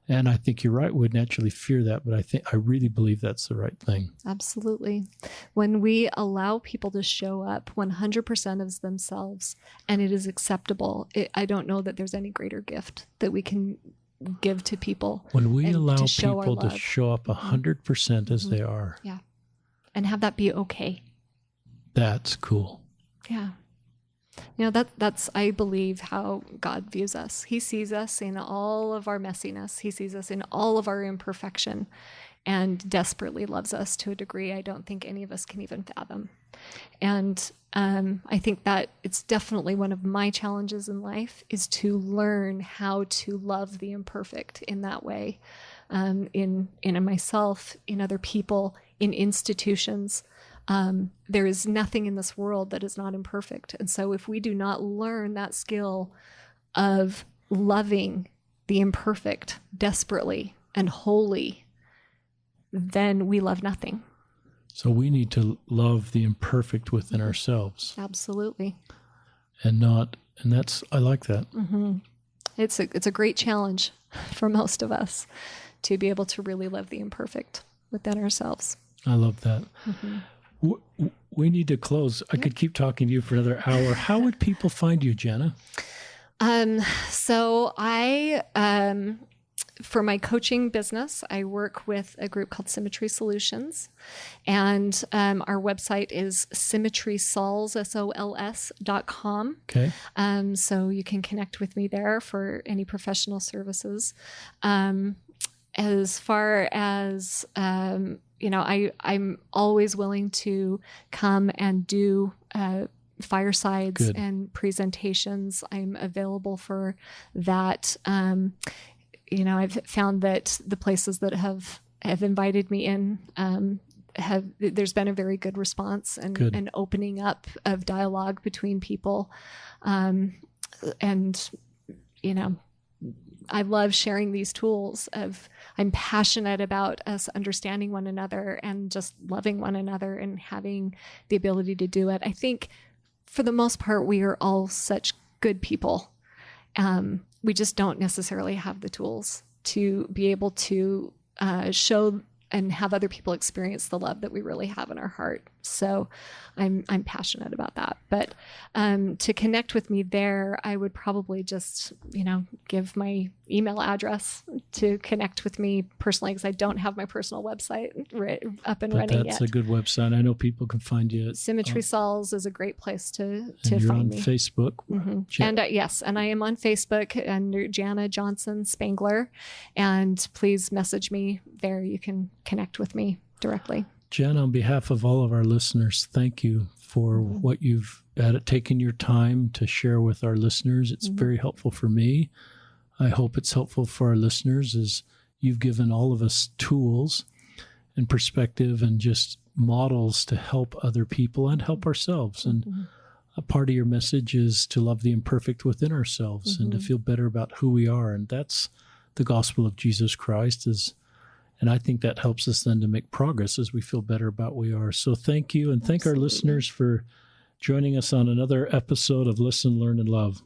A: And I think you're right, would naturally fear that, but I really believe that's the right thing.
B: Absolutely. When we allow people to show up 100% as themselves, and it is acceptable, I don't know that there's any greater gift that we can give to people.
A: When we allow people to show up 100% as they are.
B: Yeah. And have that be okay.
A: That's cool.
B: Yeah. That's, I believe, how God views us. He sees us in all of our messiness. He sees us in all of our imperfection, and desperately loves us to a degree I don't think any of us can even fathom. And I think that it's definitely one of my challenges in life, is to learn how to love the imperfect in that way, in myself, in other people, in institutions. There is nothing in this world that is not imperfect. And so if we do not learn that skill of loving the imperfect desperately and wholly, then we love nothing.
A: So we need to love the imperfect within ourselves.
B: Absolutely.
A: I like that.
B: It's a great challenge for most of us to be able to really love the imperfect within ourselves.
A: I love that. We need to close. I could keep talking to you for another hour. How would people find you, Jana?
B: So I, for my coaching business, I work with a group called Symmetry Solutions, and our website is symmetrysols.com.
A: Okay.
B: So you can connect with me there for any professional services. As far as I'm always willing to come and do firesides and presentations. I'm available for that. I've found that the places that have invited me in there's been a very good response and an opening up of dialogue between people. I love sharing these tools I'm passionate about us understanding one another and just loving one another and having the ability to do it. I think for the most part, we are all such good people. We just don't necessarily have the tools to be able to show and have other people experience the love that we really have in our heart. So I'm passionate about that. But to connect with me there, I would probably just, give my email address to connect with me personally, because I don't have my personal website up and running yet.
A: That's a good website. I know people can find you.
B: Symmetry Sols is a great place to
A: you're
B: find
A: on
B: me.
A: Facebook.
B: And yes, and I am on Facebook under Jana Spangler. And please message me there. You can connect with me directly.
A: Jana, on behalf of all of our listeners, thank you for what you've taken your time to share with our listeners. It's very helpful for me. I hope it's helpful for our listeners, as you've given all of us tools and perspective and just models to help other people and help ourselves. And a part of your message is to love the imperfect within ourselves and to feel better about who we are. And that's the gospel of Jesus Christ. And I think that helps us then to make progress as we feel better about where we are. So thank you, and thank our listeners for joining us on another episode of Listen, Learn, and Love.